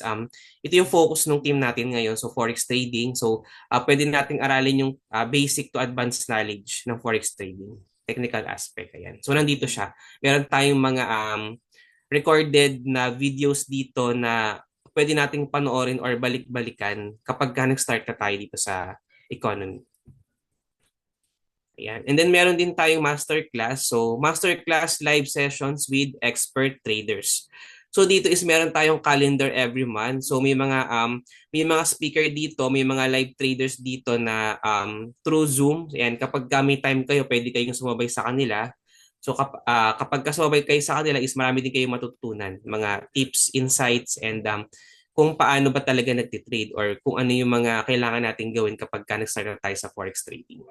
ito yung focus ng team natin ngayon. So forex trading. So pwede nating aralin yung basic to advanced knowledge ng forex trading. Technical aspect. Ayan. So nandito siya. Meron tayong mga recorded na videos dito na pwede nating panoorin or balik-balikan kapag nag-start na tayo dito sa economy. Ayan. And then meron din tayong masterclass. So masterclass live sessions with expert traders. So dito is meron tayong calendar every month. So may mga speaker dito, may mga live traders dito na through Zoom. Ayan, kapag may time kayo, pwede kayong sumabay sa kanila. So kapag kasumabay kayo sa kanila is marami din kayong matutunan, mga tips, insights, and kung paano ba talaga nagtitrade or kung ano yung mga kailangan natin gawin kapag nag-start na tayo sa forex trading.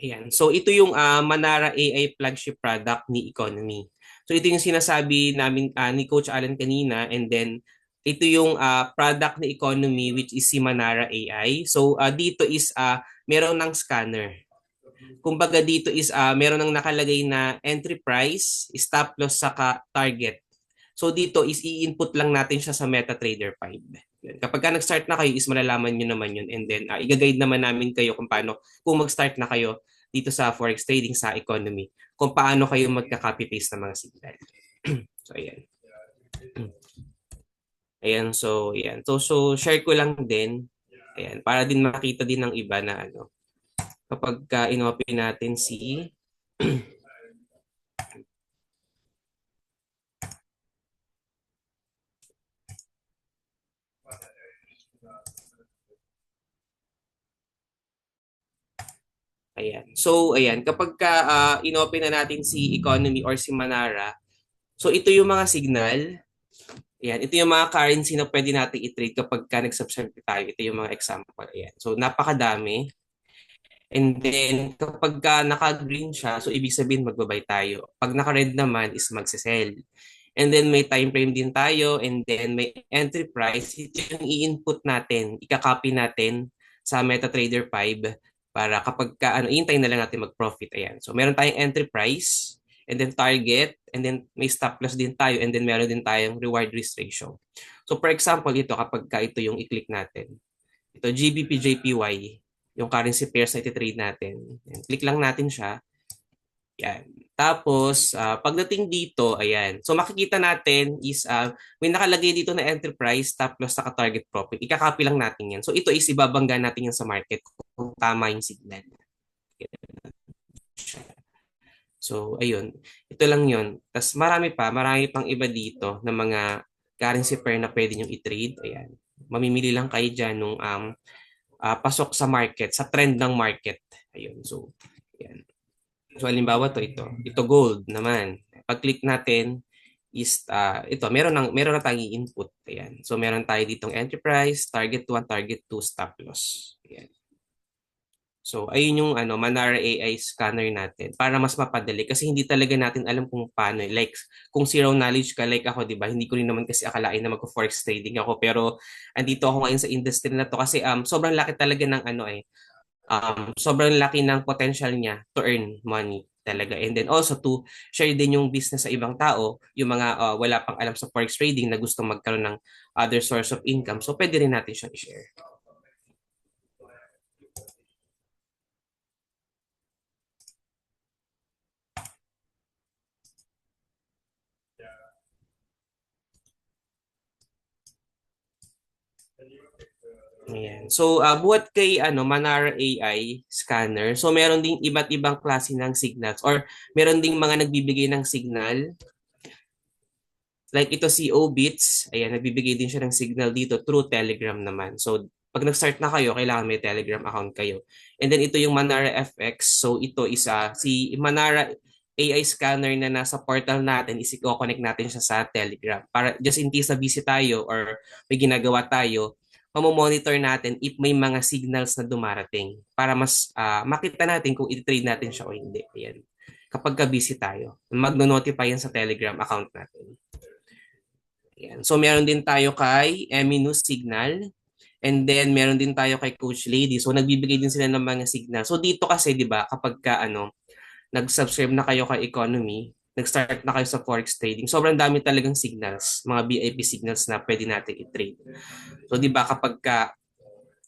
Ayan. So ito yung Manara AI flagship product ni Economy. So ito yung sinasabi namin ni Coach Alan kanina, and then ito yung product ni Economy which is si Manara AI. So dito is meron ng scanner. Kumbaga dito is meron ng nakalagay na entry price, stop loss, saka target. So dito is i-input lang natin siya sa MetaTrader 5. Kapag nag-start na kayo is malalaman nyo naman yun, and then i-guide naman namin kayo kung paano, kung mag-start na kayo dito sa forex trading sa economy, kung paano kayo magka-copy paste ng mga signal. So ayan. Ayan, so ayan. So share ko lang din. Ayan, para din makita din ng iba na kapag inopen natin si ayan. So, ayan. Kapag inopen na natin si Economy or si Manara, so ito yung mga signal. Ayan. Ito yung mga currency na pwede natin i-trade kapag nag-subscribe tayo. Ito yung mga example. Ayan. So, napakadami. And then, kapag naka-green siya, so ibig sabihin magbabay tayo. Pag naka-red naman is magsisell. And then, may time frame din tayo. And then, may entry price. Ito yung i-input natin. Ika-copy natin sa MetaTrader 5 para kapag hintay na lang natin mag-profit. Ayan. So, meron tayong entry price, and then target, and then may stop loss din tayo, and then meron din tayong reward risk ratio. So, for example, ito kapag ito yung i-click natin. Ito, GBP-JPY, yung currency pairs na iti-trade natin. Ayan. Click lang natin siya. Yan. Tapos, pagdating dito, ayan. So, makikita natin is may nakalagay dito na enterprise, stop loss, saka target profit. Ika-copy lang natin yan. So, ito is ibabangga natin yan sa market kung tama yung signal. So, ayun. Ito lang yun. Tapos, marami pang iba dito na mga currency pair na pwede nyo i-trade. Ayan. Mamimili lang kayo dyan nung pasok sa market, sa trend ng market. Ayun, so, yan. So, halimbawa ito gold naman. Pag-click natin is, ito, meron na tayong input. Ayan. So, meron tayo ditong enterprise, target 1, target 2, stop loss. Ayan. So, ayun yung Manara AI scanner natin para mas mapadali kasi hindi talaga natin alam kung paano. Like, kung zero knowledge ka like ako, di ba? Hindi ko rin naman kasi akalain na mag-forex trading ako. Pero, andito ako ngayon sa industry na to kasi sobrang laki talaga ng sobrang laki ng potential niya to earn money talaga. And then also to share din yung business sa ibang tao, yung mga wala pang alam sa forex trading na gustong magkaroon ng other source of income. So, pwede rin natin siyang i-share. Ayan. So, buhat kay Manara AI scanner, so meron ding iba't ibang klase ng signals or meron ding mga nagbibigay ng signal. Like ito si Obits, ayan, nagbibigay din siya ng signal dito through Telegram naman. So, pag nag-start na kayo, kailangan may Telegram account kayo. And then ito yung Manara FX. So, ito isa, si Manara AI scanner na nasa portal natin, i-connect natin siya sa Telegram. Para just in case na busy tayo or may ginagawa tayo, mamomonitor natin if may mga signals na dumarating para mas makita natin kung i-trade natin siya o hindi. Ayan. Kapag busy tayo, magno-notify yan sa Telegram account natin. Ayan. So meron din tayo kay Eminus Signal. And then meron din tayo kay Coach Lady. So nagbibigay din sila ng mga signal. So dito kasi 'di ba kapag nag-subscribe na kayo kay Economy, nag-start na kayo sa forex trading, sobrang dami talagang signals, mga VIP signals na pwede natin i-trade. So 'di ba kapag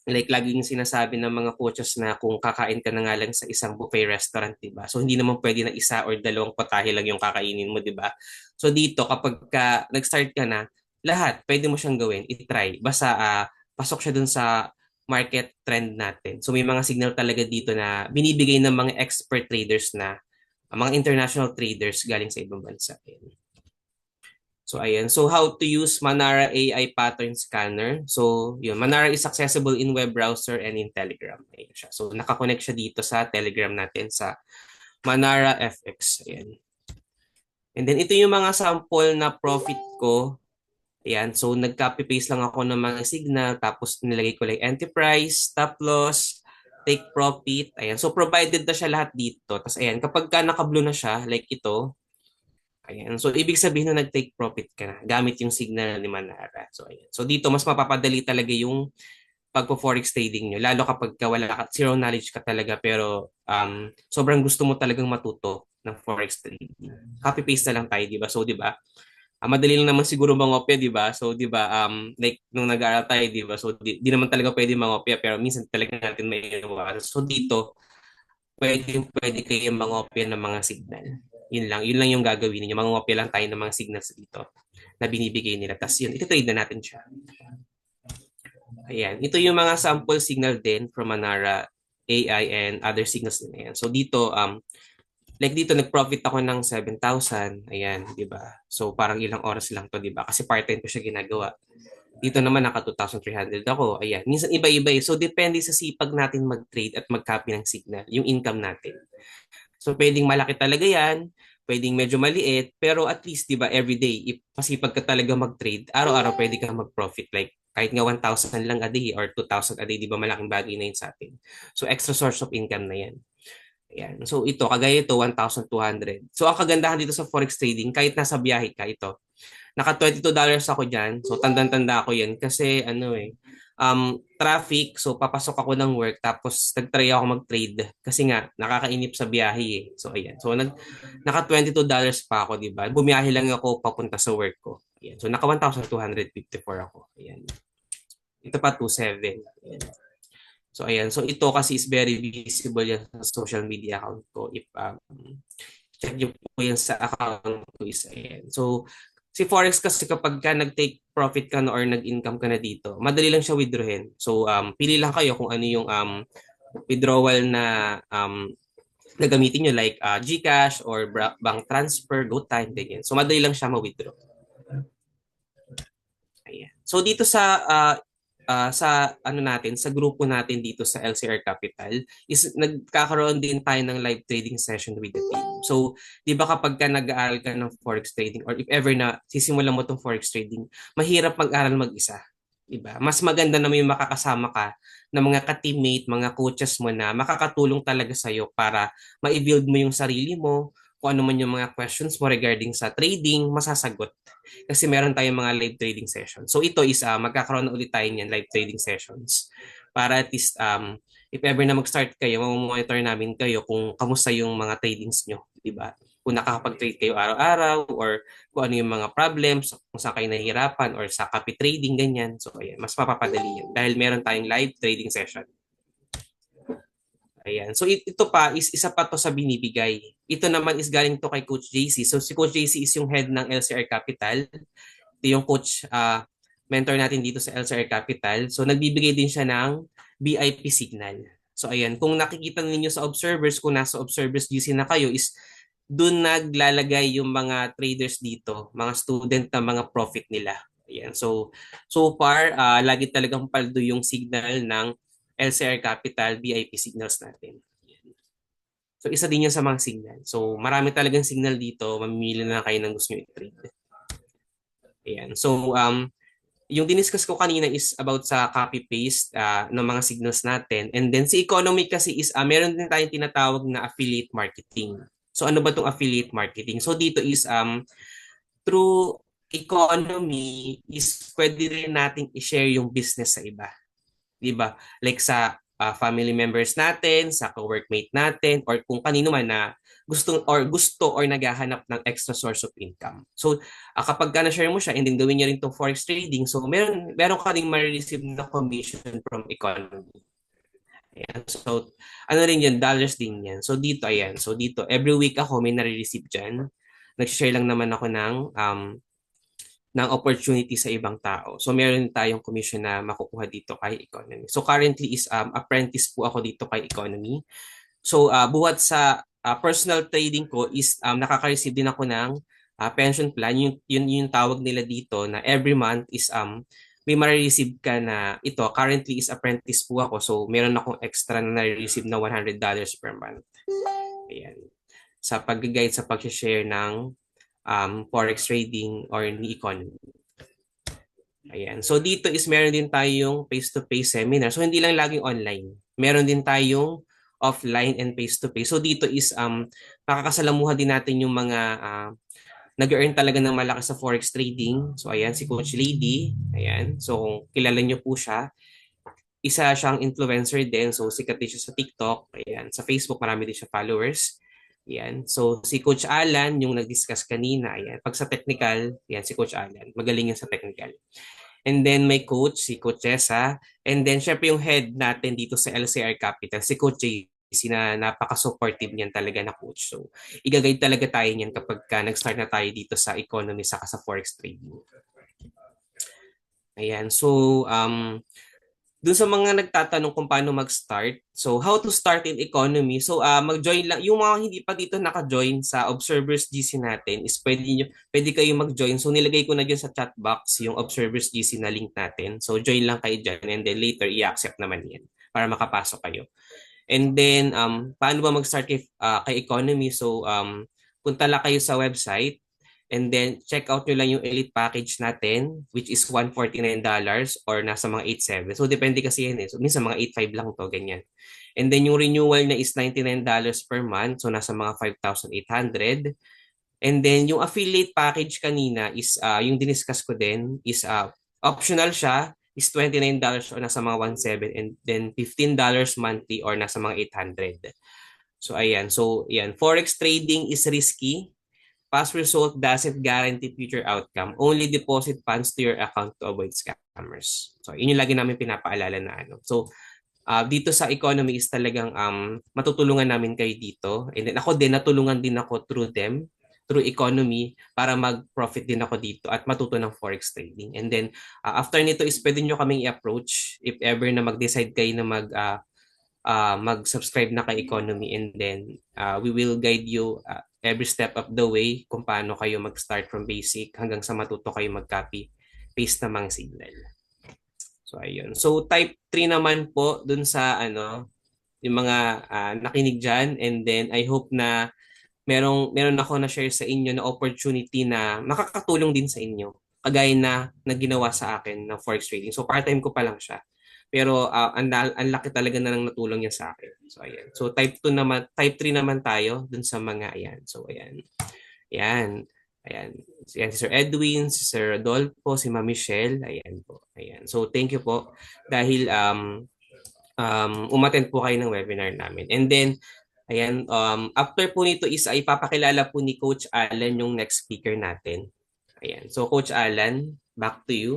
like laging sinasabi ng mga coaches na kung kakain ka na nga lang sa isang buffet restaurant, 'di ba? So hindi naman pwede na isa or dalawang potahe lang yung kakainin mo, 'di ba? So dito kapag nag-start ka na, lahat pwede mo siyang gawin, i-try. Basta pasok siya dun sa market trend natin. So may mga signal talaga dito na binibigay ng mga expert traders na mga international traders galing sa ibang bansa. So ayan. So how to use Manara AI pattern scanner. So yun, Manara is accessible in web browser and in Telegram. Ayan siya. So nakakonect siya dito sa Telegram natin sa Manara FX. Ayan. And then ito yung mga sample na profit ko. Ayan. So nag-copy paste lang ako ng mga signal tapos nilagay ko lang enterprise, stop loss, take profit. Ayan. So provided na siya lahat dito. Tapos ayan, kapag naka-blue na siya, like ito, ayan. So, ibig sabihin na nag-take profit ka na gamit yung signal ni Manara. So, ayan. So, dito mas mapapadali talaga yung pagpo-forex trading nyo. Lalo kapag zero knowledge ka talaga pero sobrang gusto mo talagang matuto ng forex trading. Copy-paste na lang tayo, di ba? So, di ba? Madali lang naman siguro mangopya, di ba? So, di ba? Like, nung nag-aaral tayo, di ba? So, di naman talaga pwede mangopya pero minsan talaga natin may iwasan. So, dito, pwede kayo mangopya ng mga signal. Yun lang yung gagawin niyo. Mangopya lang tayo ng mga signals dito na binibigay nila. Tapos yun, ito-trade na natin siya. Ayan. Ito yung mga sample signal din from Manara AI and other signals din. Ayan. So dito, like dito, nag-profit ako ng 7,000. Ayan, di ba? So parang ilang oras lang to, di ba? Kasi part-time ko siya ginagawa. Dito naman naka 2,300 ako. Ayan. Minsan iba-iba eh. So depende sa sipag natin mag-trade at mag-copy ng signal, yung income natin. So pwedeng malaki talaga yan, pwedeng medyo maliit, pero at least 'di ba everyday, if masipag ka talaga mag-trade, araw-araw pwede kang mag-profit like kahit nga 1,000 lang a day or 2,000 a day, 'di ba malaking bagay na yun sa atin. So extra source of income na yan. Ayan. So ito, kagaya ito, 1,200. So ang kagandahan dito sa forex trading, kahit nasa biyahe ka ito, naka $22 ako diyan. So tandang-tanda ako 'yan kasi traffic, so papasok ako ng work tapos nag-try ako mag-trade kasi nga nakakainip sa biyahe eh. So ayan. So naka $22 pa ako, 'di ba? Bumiyahe lang ako papunta sa work ko. Ayan. So naka 1,254 ako. Ayan. Ito pa 27. Ayan. So ayan. So ito kasi is very visible yan sa social media account ko. If check nyo po yan sa account ko is ayan. So si Forex kasi kapag nag-take profit ka na or nag-income ka na dito, madali lang siya withdrawin. So, pili lang kayo kung ano yung withdrawal na gagamitin nyo like GCash or bank transfer, GoTime, ganyan. So, madali lang siya ma-withdraw. Ayan. So, dito sa sa ano natin, sa grupo natin dito sa LCR Capital is nagkakaroon din tayo ng live trading session with the team. So, 'di ba kapag ka nag-aaral ka ng forex trading or if ever na sisimulan mo tong forex trading, mahirap mag-aral mag-isa. 'Di ba? Mas maganda na may makakasama ka na mga ka-teammate, mga coaches mo na makakatulong talaga sa iyo para ma-build mo yung sarili mo, kung ano man yung mga questions mo regarding sa trading, masasagot kasi meron tayong mga live trading sessions. So ito is magkakaroon na ulit tayo niyan live trading sessions para at least if ever na mag-start kayo, monitor namin kayo kung kamusta yung mga tradings nyo, di ba? Kung nakakapag-trade kayo araw-araw or kung ano yung mga problems, kung saan kayo nahihirapan or sa copy trading, ganyan. So ayan, mas mapapadali yan dahil meron tayong live trading session. Ayan. So ito pa is isa pa to sa binibigay. Ito naman is galing to kay Coach JC. So si Coach JC is yung head ng LCR Capital. Ito yung coach mentor natin dito sa LCR Capital. So nagbibigay din siya ng VIP signal. So ayan, kung nakikita ninyo sa observers, kung nasa observers GC na kayo is doon naglalagay yung mga traders dito, mga student na mga profit nila. Ayan. So far, lagi talagang paldo yung signal ng LCR Capital VIP signals natin. So isa din yan sa mga signal. So marami talagang signal dito, mamimili na kayo ng gusto nyo i-trade. Ayan. So yung diniscuss ko kanina is about sa copy-paste ng mga signals natin. And then si economy kasi is meron din tayong tinatawag na affiliate marketing. So ano ba itong affiliate marketing? So dito is through economy is pwede rin nating i-share yung business sa iba. 'Di ba? Like sa family members natin, sa co-workmate natin, or kung kanino man na gusto or naghahanap ng extra source of income. So kapag na-share mo siya and then gawin niya rin itong forex trading, so meron ka ding ma-receive na commission from economy. Ayan. So ano rin yan, dollars din yan. So dito, ayan. So dito, every week ako may nare-receive dyan. Nag-share lang naman ako ng opportunity sa ibang tao. So meron tayong commission na makukuha dito kay economy. So currently is apprentice po ako dito kay economy. So buhat sa personal trading ko is nakaka-receive din ako ng pension plan. Yung tawag nila dito na every month is may ma-receive ka na ito. Currently is apprentice po ako. So meron akong extra na na-receive na $100 per month. Ayan. Sa pag-guide sa pag-share ng forex trading or ni economy. Ayan. So dito is meron din tayong face-to-face seminar. So hindi lang laging online. Meron din tayong offline and face-to-face. So dito is makakasalamuha din natin yung mga nag-earn talaga ng malaki sa forex trading. So ayan, si Coach Lady. Ayan. So kung kilala nyo po siya, isa siyang influencer din. So sikat din siya sa TikTok. Ayan. Sa Facebook, marami din siya followers. Yan. So, si Coach Alan, yung nag-discuss kanina, ayan. Pag sa technical, yan, si Coach Alan. Magaling yan sa technical. And then, may coach, si Coach Jessa. And then, syempre yung head natin dito sa LCR Capital, si Coach JC, na napaka-supportive niyan talaga na coach. So, igagay talaga tayo niyan kapag nag-start na tayo dito sa economy saka sa forex trading. Ayan. So, dun sa mga nagtatanong kung paano mag-start, so how to start in economy, so mag-join lang, yung mga hindi pa dito naka-join sa Observers GC natin is pwede kayo mag-join. So nilagay ko na dyan sa chat box yung Observers GC na link natin. So join lang kayo dyan and then later i-accept naman yan para makapasok kayo. And then, paano ba mag-start kay economy? So punta lang kayo sa website. And then, check out nyo lang yung elite package natin, which is $149 or nasa mga 8.7. So, depende kasi yan eh. So, minsan mga 8.5 lang to, ganyan. And then, yung renewal na is $99 per month. So, nasa mga 5,800. And then, yung affiliate package kanina is, yung diniscuss ko din, is optional siya, is $29 or nasa mga 1.7. And then, $15 monthly or nasa mga 800. So, ayan. So, ayan. Forex trading is risky. Past result doesn't guarantee future outcome. Only deposit funds to your account to avoid scammers. So, yun yung lagi namin pinapaalala na ano. So, dito sa economy is talagang matutulungan namin kayo dito. And then ako din, natulungan din ako through them, through economy, para mag-profit din ako dito at matuto ng forex trading. And then, after nito is pwede nyo kaming i-approach if ever na mag-decide kayo na mag-subscribe na kay economy. And then, we will guide you every step of the way kung paano kayo mag-start from basic hanggang sa matuto kayo mag-copy, paste ng mga signal. So So, ayun. So, type 3 naman po dun sa yung mga nakinig dyan. And then, I hope na meron ako na share sa inyo na opportunity na makakatulong din sa inyo. Kagaya na ginawa sa akin ng forex trading. So, part-time ko pa lang siya. Pero ang laki talaga na nang natulong niya sa akin. So, ayan. So, type 2 naman, type 3 naman tayo dun sa mga ayan. So, ayan. Ayan. Ayan. Ayan, si Sir Edwin, si Sir Rodolfo, si Ma'am Michelle. Ayan po. Ayan. So, thank you po dahil umattend po kayo ng webinar namin. And then, ayan, after po nito is ay papakilala po ni Coach Alan yung next speaker natin. Ayan. So, Coach Alan, back to you.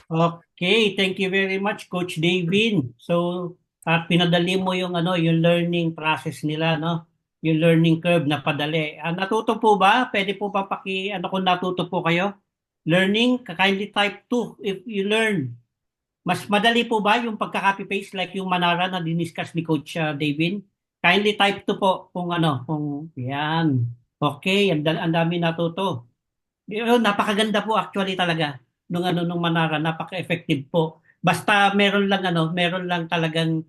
Okay, thank you very much, Coach David. So, at pinadali mo yung yung learning process nila, no? Yung learning curve na padali. Natuto po ba? Pwede po ba kung natuto po kayo? Learning, kindly type 2 if you learn. Mas madali po ba yung pagka-copy paste like yung Manara na diniscuss ni Coach David? Kindly type 2 po kung kung yan. Okay, ang dami natuto. Napakaganda po actually talaga nung Manara, napaka-effective po. Basta meron lang talagang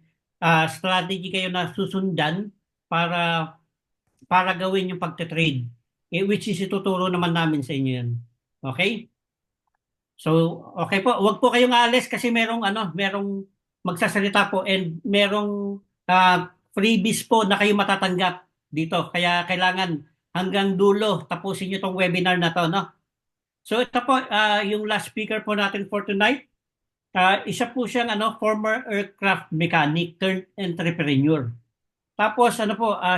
strategy kayo na susundan para gawin yung pagte-trade. Which is ituturo naman namin sa inyo yan. Okay? So, okay po. Huwag po kayong aalis kasi merong magsasalita po and merong freebies po na kayo matatanggap dito. Kaya kailangan hanggang dulo tapusin niyo tong webinar na to, no? So ito po yung last speaker po natin for tonight. Isa po siyang former aircraft mechanic turned entrepreneur. Tapos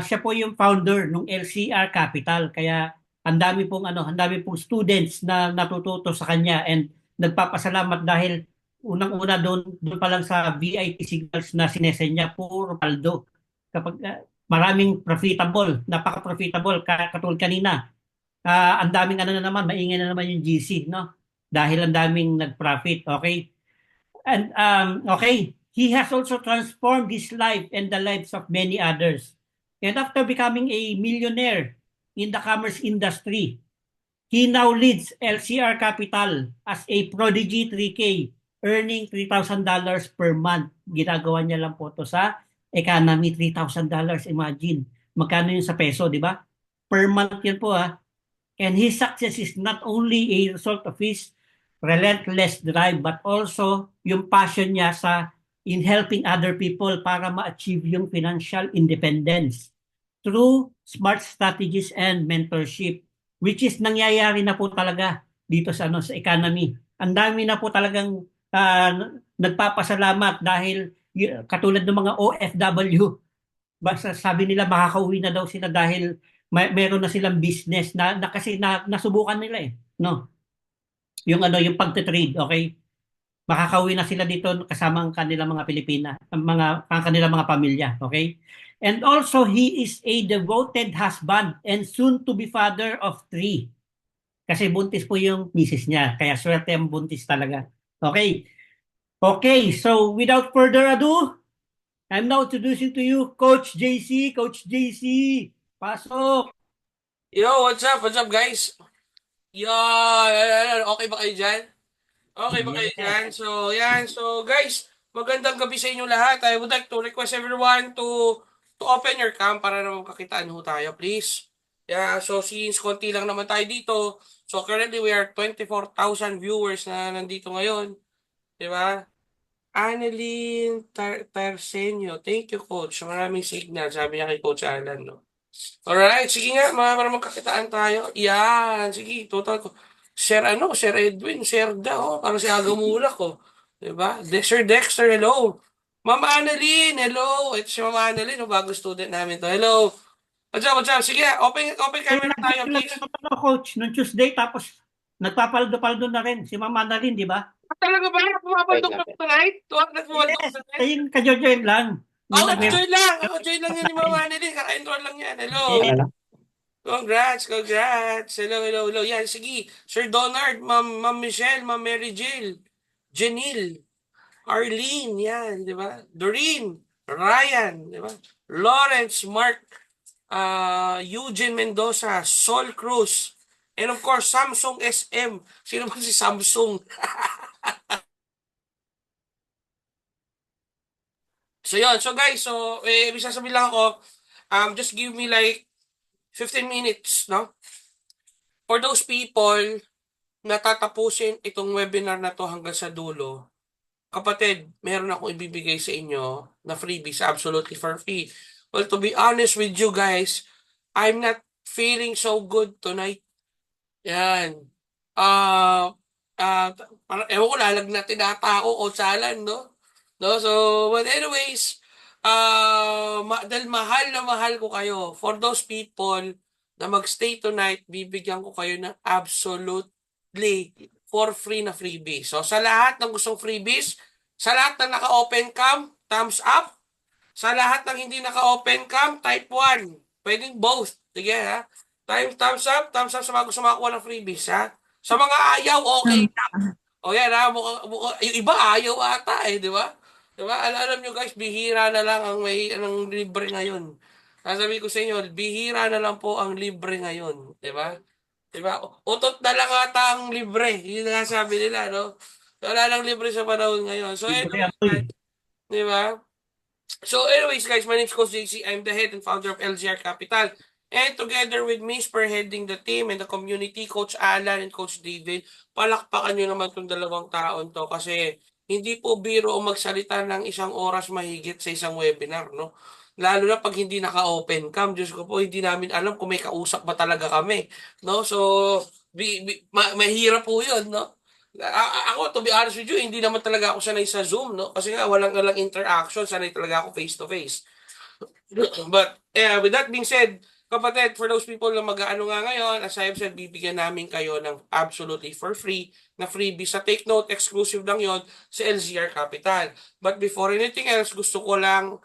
siya po yung founder ng LCR Capital. Kaya ang dami pong students na natututo sa kanya and nagpapasalamat dahil unang-una doon pa lang sa VIP signals na sinesenya puro paldo. Kapag maraming profitable, napaka-profitable katulad kanina. Ang daming na naman, maingay na naman yung GC, no? Dahil ang daming nag-profit, okay? And okay, he has also transformed his life and the lives of many others. And after becoming a millionaire in the commerce industry, he now leads LCR Capital as a prodigy 3K, earning $3,000 per month. Ginagawa niya lang po to sa economy, $3,000. Imagine, magkano yun sa peso, di ba? Per month yan po And his success is not only a result of his relentless drive, but also yung passion niya in helping other people para ma-achieve yung financial independence through smart strategies and mentorship, which is nangyayari na po talaga dito sa economy. Ang dami na po talagang nagpapasalamat dahil katulad ng mga OFW, basta sabi nila makakauwi na daw sila dahil meron na silang business kasi nasubukan nila no? Yung pagte-trade, okay? Makakauwi na sila dito kasama ang kanilang mga Pilipina, ang kanilang mga pamilya, okay? And also, he is a devoted husband and soon to be father of 3. Kasi buntis po yung misis niya, kaya swerte ang buntis talaga. Okay? Okay, so without further ado, I'm now introducing to you Coach JC. Coach JC, pasok!
Yo, what's up? What's up, guys? Yan. Okay ba kayo dyan? Okay ba kayo
Yes.
dyan? So, yan. So, guys, magandang gabi sa inyo lahat. I would like to request everyone to open your cam para naman kakitaan ho tayo, please. Yeah, so since konti lang naman tayo dito, so currently we are 24,000 viewers na nandito ngayon. Di ba? Annalyn Tarsenio. Thank you, Coach. Maraming signal. Sabi niya kay Coach Alan, no? Alright, sige nga, para magkakitaan tayo. Yan, sige, total ko. Sir Edwin, Sir Da, parang si Aga Mulak, Diba? Sir Dexter, hello. Ma'am Annalyn, hello. Ito si Ma'am Annalyn, bago student namin to. Hello. What's up, what's up? Sige, open camera tayo, please.
Coach, noong Tuesday, tapos nagpapaldo-paldo na rin si Ma'am Annalyn, di ba?
Talaga ba? Pumapaldok na tonight? Nagpapaldok
Yes,
na tonight?
ayun, ka-join lang.
Join lang. Join lang yan ni Ma'am Annalyn. Kaka-enroll lang yan. Hello. Congrats. Hello. Yan, sige. Sir Donald, Ma'am Michelle, Ma'am Mary Jill, Janil, Arlene, yan, di ba? Doreen, Ryan, di ba? Lawrence, Mark, Eugene Mendoza, Sol Cruz, and of course, Samsung SM. Sino ba si Samsung? So yun. So guys, ibig sasabihin lang ako, just give me like 15 minutes, no? For those people na tatapusin itong webinar na to hanggang sa dulo, kapatid, meron akong ibibigay sa inyo na freebies absolutely for free. Well, to be honest with you guys, I'm not feeling so good tonight. Yan. Ah, parang, ewan ko, lalagnatin ata ako o salan, no? No, so, but anyways, dahil mahal na mahal ko kayo, for those people na magstay tonight, bibigyan ko kayo ng absolutely for free na freebies. So, sa lahat ng gustong freebies, sa lahat ng naka-open cam, thumbs up. Sa lahat ng hindi naka-open cam, type 1. Pwedeng both. Sige, ha? Thumbs up sa mga gusto makakuha ng freebies, ha? Sa mga ayaw, okay lang. O yan, ha? Yung iba ayaw ata, di ba? Di ba? Alam nyo guys, bihira na lang ang libre ngayon. Sasabihin ko sa inyo, bihira na lang po ang libre ngayon. Di ba? Di ba? Utot na lang ata ang libre. Yun nga sabi nila, no? Wala lang libre sa panahon ngayon. So,
Libre
anyway,
ako eh.
di ba? So anyways guys, my name is Coach JC. I'm the head and founder of LZR Capital. And together with me, spearheading the team and the community, Coach Alan and Coach David, palakpakan nyo naman itong dalawang taon to kasi hindi po biro o magsalita ng isang oras mahigit sa isang webinar, no? Lalo na pag hindi naka-open cam, Diyos ko po, hindi namin alam kung may kausap ba talaga kami, no? So, mahirap po yun, no? Ako, to be honest with you, hindi naman talaga ako sanay sa Zoom, no? Kasi nga, walang interaction, sanay talaga ako face-to-face. But, with that being said, kapatid, for those people na mag-ano nga ngayon, as I have said, bibigyan namin kayo ng absolutely for free na freebie. Sa take note, exclusive lang yon sa LZR Capital. But before anything else, gusto ko lang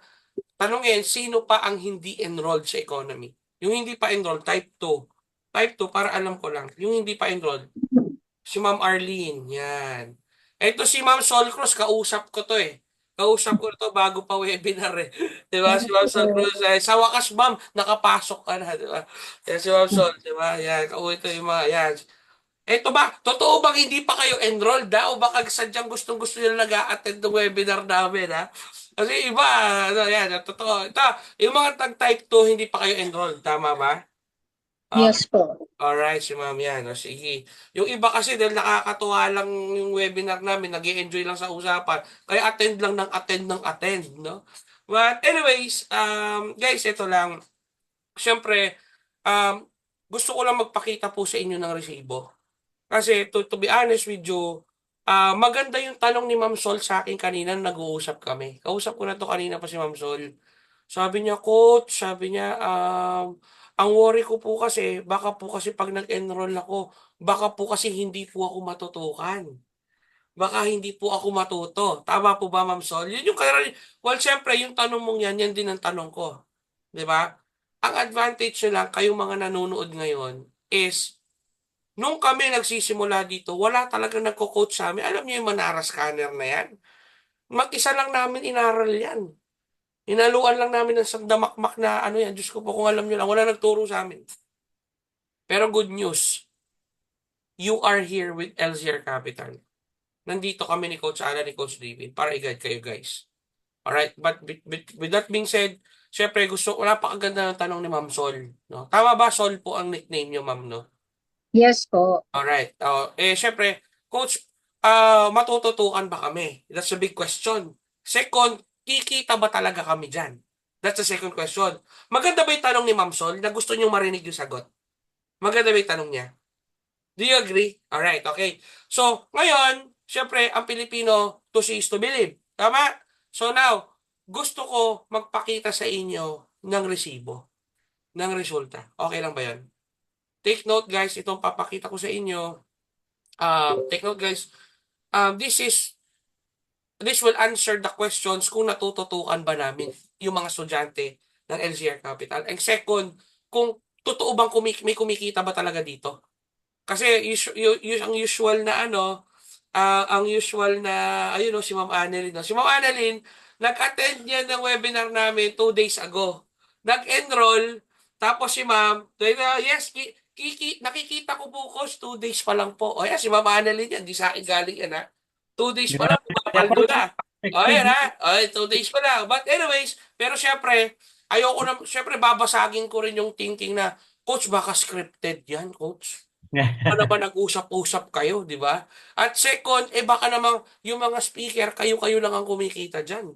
tanungin, sino pa ang hindi enrolled sa economy? Yung hindi pa enrolled, type 2. Type 2, para alam ko lang. Yung hindi pa enrolled, si Ma'am Arlene, yan. Ito si Ma'am Sol Cruz, kausap ko to eh. Kausap ko to bago pa webinar eh. Di ba? Si Ma'am Sol Cruz, sa wakas ma'am, nakapasok ka na, di ba? Yan si Ma'am Sol, di ba? Yan, ito yung mga, yan. Ito ba, totoo bang hindi pa kayo enrolled ha? O baka sadyang gustong-gusto nyo nag-a-attend ng webinar namin ha? Kasi iba, ano, yan, totoo. Ito, yung mga tag-type 2, hindi pa kayo enrolled, tama ba?
Yes po.
Alright, si ma'am yan. O, sige. Yung iba kasi dahil nakakatuwa lang yung webinar namin, nag-i-enjoy lang sa usapan, kaya attend lang ng attend, no? But anyways, guys, ito lang. Siyempre, gusto ko lang magpakita po sa inyo ng resibo. Kasi to be honest with you, maganda yung tanong ni Ma'am Sol sa akin kanina nung nag-uusap kami. Kausap ko na to kanina pa si Ma'am Sol. Sabi niya, Coach, sabi niya, ang worry ko po kasi, baka po kasi pag nag-enroll ako, baka po kasi hindi po ako matutukan. Baka hindi po ako matuto. Tama po ba, Ma'am Sol? Yun yung well, syempre, yung tanong mong yan din ang tanong ko. Di ba? Ang advantage nyo lang, kayong mga nanonood ngayon, is, nung kami nagsisimula dito, wala talagang nagko-coach sa amin. Alam niyo yung Manara scanner na yan? Mag-isa lang namin inaral yan. Inaluan lang namin ng sandamakmak na ano yan. Diyos ko po, kung alam nyo lang, wala nagturo sa amin. Pero good news, you are here with LZR Capital. Nandito kami ni Coach Alan, ni Coach David para i-guide kayo guys. Alright, but with that being said, syempre wala pa kaganda ng tanong ni Ma'am Sol. No? Tama ba, Sol po ang nickname nyo, Ma'am, no?
Yes po.
Alright, syempre, Coach, matututukan ba kami? That's a big question. Second, kikita ba talaga kami dyan? That's the second question. Maganda ba yung tanong ni Ma'am Sol na gusto nyo marinig yung sagot? Maganda ba yung tanong niya? Do you agree? Alright, okay. So, ngayon, syempre, ang Pilipino, to see is to believe. Tama? So now, gusto ko magpakita sa inyo ng resibo, ng resulta. Okay lang ba yan? Take note guys, itong papakita ko sa inyo. Take note guys, this will answer the questions kung natututukan ba namin yung mga estudyante ng LZR Capital. And second, kung totoo bang may kumikita ba talaga dito? Kasi ang usual na ayun o, si Ma'am Annalyn. No? Si Ma'am Annalyn, nag-attend yan ng webinar namin 2 days ago. Nag-enroll, tapos si Ma'am, yes, nakikita ko po coach, 2 days pa lang po. O yan, si Ma'am Annalyn yan, di sa akin galing yan ha. 2 days pa lang, mapapaldo na. Oh, yan ha. Oh, 2 days pa lang. But anyways, pero syempre, ayoko na, syempre babasagin ko rin yung thinking na, Coach, baka scripted yan, Coach. Baka naman nag-usap-usap kayo, di ba? At second, baka naman yung mga speaker, kayo-kayo lang ang kumikita dyan.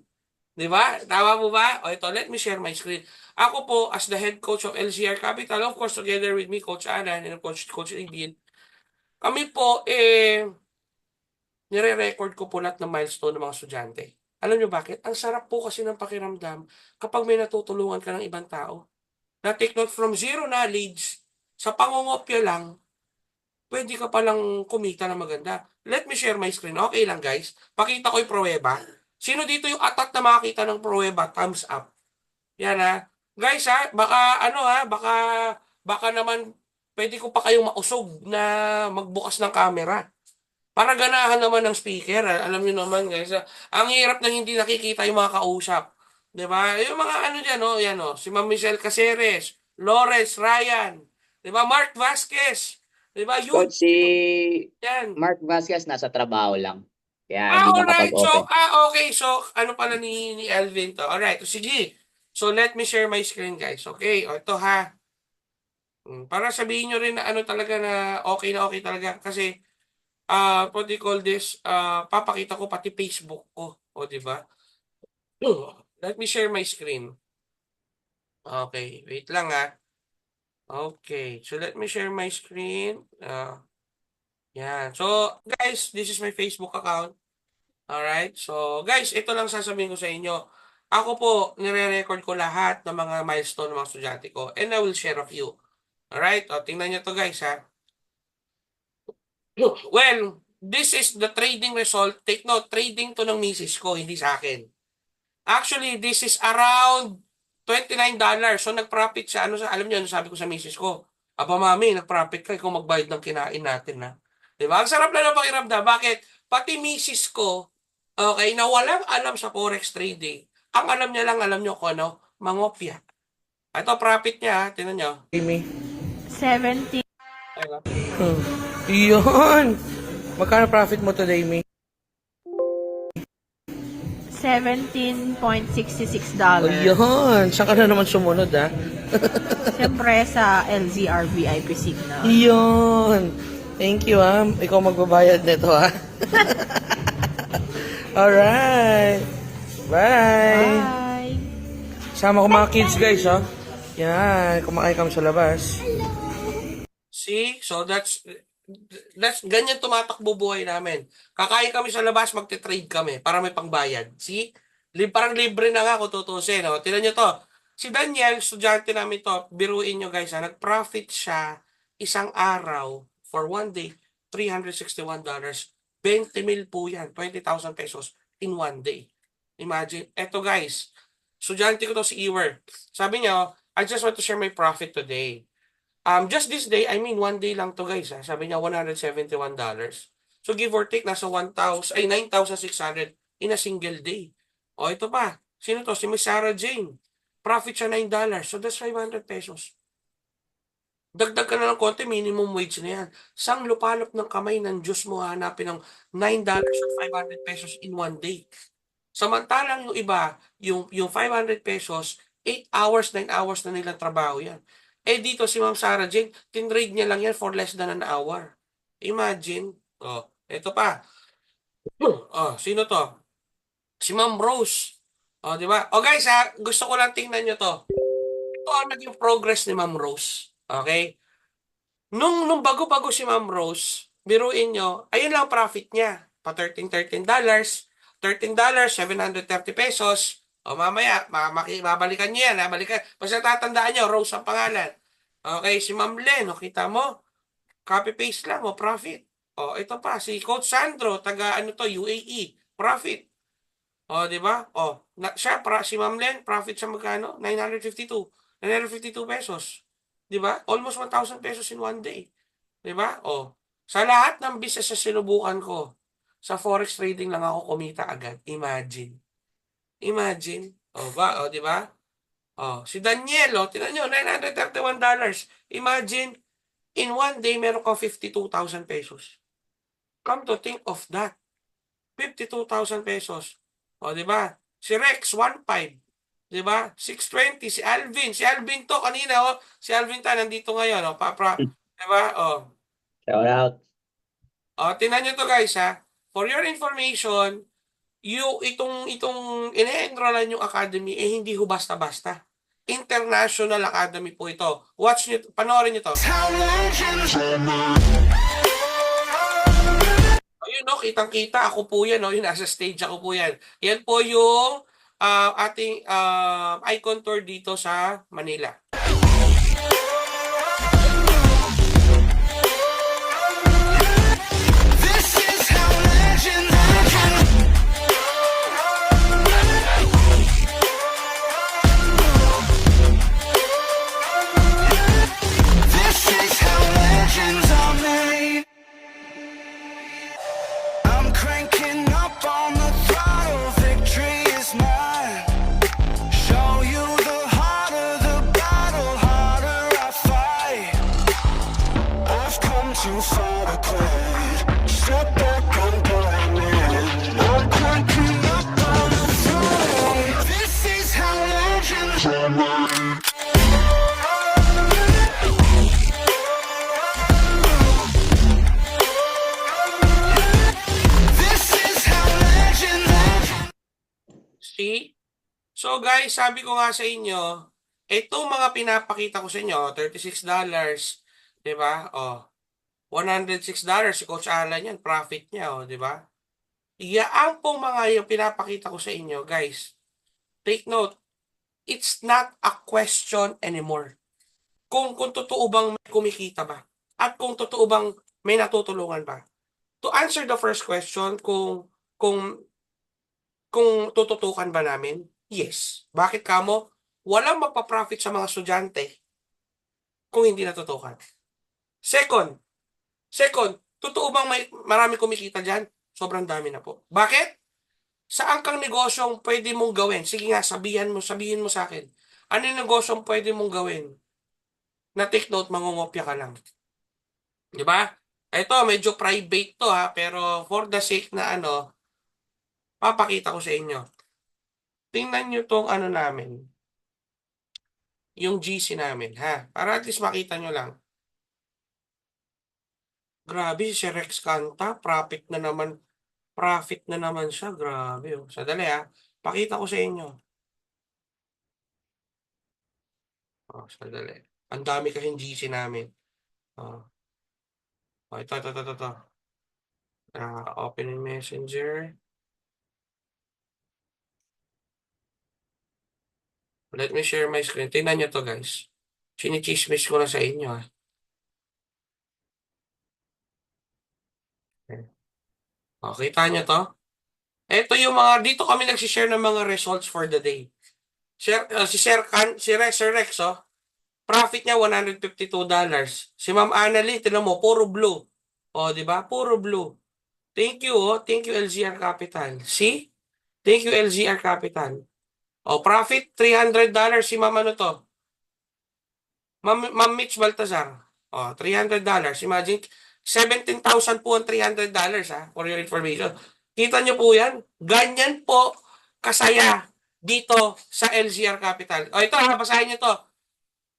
Di ba? Tama po ba? O ito, let me share my screen. Ako po, as the head coach of LCR Capital, of course, together with me, Coach Alan, and Coach Reveal, kami po, nire-record ko po lahat ng milestone ng mga estudyante. Alam nyo bakit? Ang sarap po kasi ng pakiramdam kapag may natutulungan ka ng ibang tao. Na take note from zero knowledge, sa pangungopya lang, pwede ka palang kumita na maganda. Let me share my screen. Okay lang guys. Pakita ko yung pruweba. Sino dito yung atat na makakita ng pruweba? Thumbs up. Yan ha. Guys ha, baka ano ha, baka naman pwede ko pa kayong mausog na magbukas ng camera. Para ganahan naman ng speaker. Alam niyo naman guys, ang hirap na hindi nakikita yung mga kausap. 'Di ba? Yung mga ano diyan, oh, yan oh, si Ma'am Michelle Caceres, Lawrence Ryan, 'di ba? Mark Vasquez, 'di ba? Yun,
Coach, si
yan.
Mark Vasquez nasa trabaho lang. Kaya hindi
Alright. So,
nakapag-open.
okay. So, ano pala ni Elvin to? Alright. So, sige. So, let me share my screen, guys. Okay. O, ito ha. Para sabihin nyo rin na ano talaga na okay talaga. Kasi, what do you call this? Papakita ko pati Facebook ko. O, di ba? Let me share my screen. Okay. Wait lang ha. Okay. So, let me share my screen. Yan. So, guys, this is my Facebook account. Alright? So, guys, ito lang sasabihin ko sa inyo. Ako po, nire-record ko lahat ng mga milestone ng mga estudyante ko and I will share a few. Alright? O, tingnan nyo to guys, ha? Well, this is the trading result. Take note, trading to ng misis ko, hindi sa akin. Actually, this is around $29. So, nag-profit siya. Alam niyo, ano sabi ko sa misis ko? Aba, mami, nag-profit ka kung magbayad ng kinain natin, ha? Diba? Ang sarap na ng pakiramdam. Bakit? Pati misis ko, okay, na walang alam sa forex trading. Ang alam niya lang, alam niyo kung ano, mangopya. Ito, profit niya, ha? Tingnan niyo. Amy.
70.
Yun! Magkano profit mo today, Amy?
$17.66.
Yun! Saan ka na naman sumunod, ha?
Siyempre sa LZR VIP signal.
Yun! Thank you, ha? Ikaw magbabayad nito, ha? Alright! Bye!
Bye!
Sama ko mga kids, guys, ha? Yan, kumakain kami sa labas. See? So, that's ganyan tumatakbo buhay namin. Kakain kami sa labas, magte-trade kami para may pangbayad. See? Parang libre na nga kung tutusin. No? Tignan nyo to. Si Daniel, estudyante namin to, biruin nyo guys, ha? Nag-profit siya isang araw for one day, $361. 20 mil po yan. 20,000 pesos in one day. Imagine. Eto guys, estudyante ko to si Ewer. Sabi niya, I just want to share my profit today. Just this day, I mean, one day lang to guys. Ha? Sabi niya, $171. So, give or take, nasa 9,600 in a single day. O, ito pa. Sino to? Si Miss Sarah Jane. Profit siya $9. So, that's 500 pesos. Dagdag ka na ng konti, minimum wage na yan. Sang lupalop ng kamay ng Diyos mo hanapin ng $9 or 500 pesos in one day. Samantalang yung iba, yung 500 pesos, 8 hours, 9 hours na nilang trabaho yan. Dito si Ma'am Sarah Jane, tinrade niya lang yan for less than an hour. Imagine. Oh, ito pa. Oh, sino to? Si Ma'am Rose. Oh, di ba? Oh guys, ha, gusto ko lang tingnan nyo to. Ito ang naging progress ni Ma'am Rose. Okay? Nung bago-bago si Ma'am Rose, biruin nyo, ayun lang profit niya. Pa $13. $13, 730 pesos. O mamaya, babalikan niyo yan. Balikan. Basta tatandaan niyo, Rose ang pangalan. Okay, si Ma'am Len, o kita mo, copy-paste lang, o profit. O, ito pa, si Coach Sandro, taga ano to, UAE, profit. O, di ba? O, si Ma'am Len, profit siya magkano? 952 pesos. Di ba? Almost 1,000 pesos in one day. Di ba? O, sa lahat ng business na sinubukan ko, sa forex trading lang ako kumita agad. Imagine. O ba? O, di ba? O, si Daniel, o, tinan nyo, $931. Imagine, in one day, meron kang 52,000 pesos. Come to think of that. 52,000 pesos. O, di ba? Si Rex, 1.5. Di ba? 6.20. Si Alvin. Si Alvin to kanina, oh. Si Alvin ta, nandito ngayon, oh. Di ba? Oh.
Shout out.
Oh, tingnan nyo to guys, ha. For your information, itong ine-enrollan yung academy, hindi ho basta-basta. International Academy po ito. Watch nyo, panoorin nyo to. Ayun, no, kitang-kita. Ako po yan, no. Yung nasa stage ako po yan. Yan po yung ating icon tour dito sa Manila. See? So guys, sabi ko nga sa inyo, itong mga pinapakita ko sa inyo, $36, di ba? Oh, $106 si Coach Alan yan, profit niya, oh, di ba? Iyaan pong mga yung pinapakita ko sa inyo, guys. Take note, it's not a question anymore. Kung totoo bang may kumikita ba? At kung totoo bang may natutulungan ba? To answer the first question, kung tututukan ba namin? Yes. Bakit kamo? Walang magpa-profit sa mga estudyante kung hindi natutukan. Second, totoo bang marami kumikita dyan? Sobrang dami na po. Bakit? Saan kang negosyong pwede mong gawin? Sige nga, sabihin mo sa akin. Ano yung negosyong pwede mong gawin? Na take note, mangungopya ka lang. Di ba? Ito, medyo private to ha, pero for the sake na papakita ko sa inyo. Tingnan nyo tong namin. Yung GC namin, ha? Para at least makita nyo lang. Grabe, si Rex Kanta, profit na naman siya. Grabe, oh. Sadali, ha? Pakita ko sa inyo. Oh, sadali. Ang dami kasing GC namin. Oh. Oh, ito. Open in Messenger. Let me share my screen. Tingnan nyo to, guys. Sinichismis ko na sa inyo, ha? Oh, kita nyo to? Ito yung dito kami nagsishare ng mga results for the day. Si Sir Rex, oh, profit niya $152. Si Ma'am Annalie, tinan mo, puro blue. Oh, di ba? Puro blue. Thank you, oh. Thank you, LZR Capital. See? Thank you, LZR Capital. Oh, profit $300 si Ma'am to? Ma'am Mitch Baltazar. Oh, $300. Imagine, 17,000 po ang $300, ha, for your information. Kita nyo po yan? Ganyan po kasaya dito sa LZR Capital. O ito, basahin nyo to.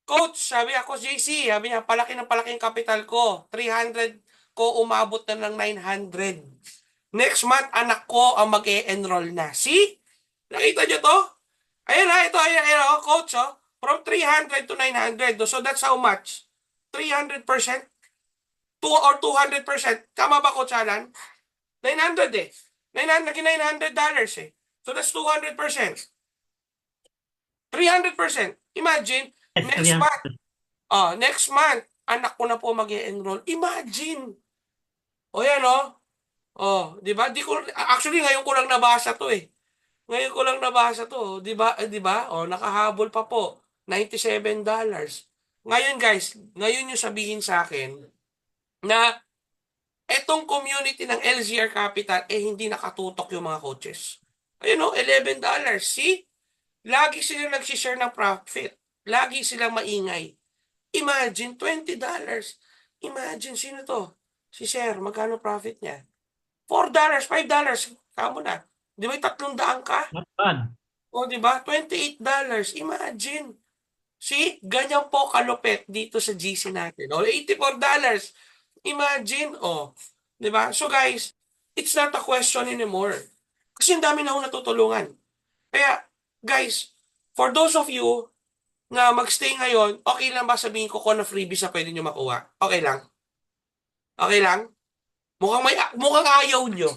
Coach, sabi ako, JC, sabi niya, palaki ng capital ko. 300 ko, umabot na ng 900. Next month, anak ko ang mag-e-enroll na. See? Nakita nyo to? Ayan ha, ito, ayan, coach, oh. From 300 to 900. So that's how much? 300%? 2 or 200%. Tama ba, Coach Alan? 900 eh. Naging $900 eh. So that's 200%. 300%. Imagine, next month, anak ko na po mag-e-enroll. Imagine. O yan, oh. Oh, di ba? Actually, ngayon ko lang nabasa to eh. Di ba? Oh, nakahabol pa po. $97. Ngayon, guys, yung sabihin sa akin na etong community ng LZR Capital hindi nakatutok yung mga coaches. Ayun, $11. See? Lagi silang nagsishare ng profit. Lagi silang maingay. Imagine, $20. Imagine, sino to? Si Sir, magkano profit niya? $4, $5. Kamo na. Di ba, 300 ka?
Not bad.
O, di ba? $28. Imagine. See, ganyan po kalupit dito sa GC natin. O, $84. Imagine, oh. Di ba? So guys, it's not a question anymore. Kasi ang dami na akong natutulungan. Kaya, guys, for those of you na magstay ngayon, okay lang ba sabihin ko kung ano freebies na pwede nyo makuha? Okay lang? Okay lang? Mukhang ayaw nyo.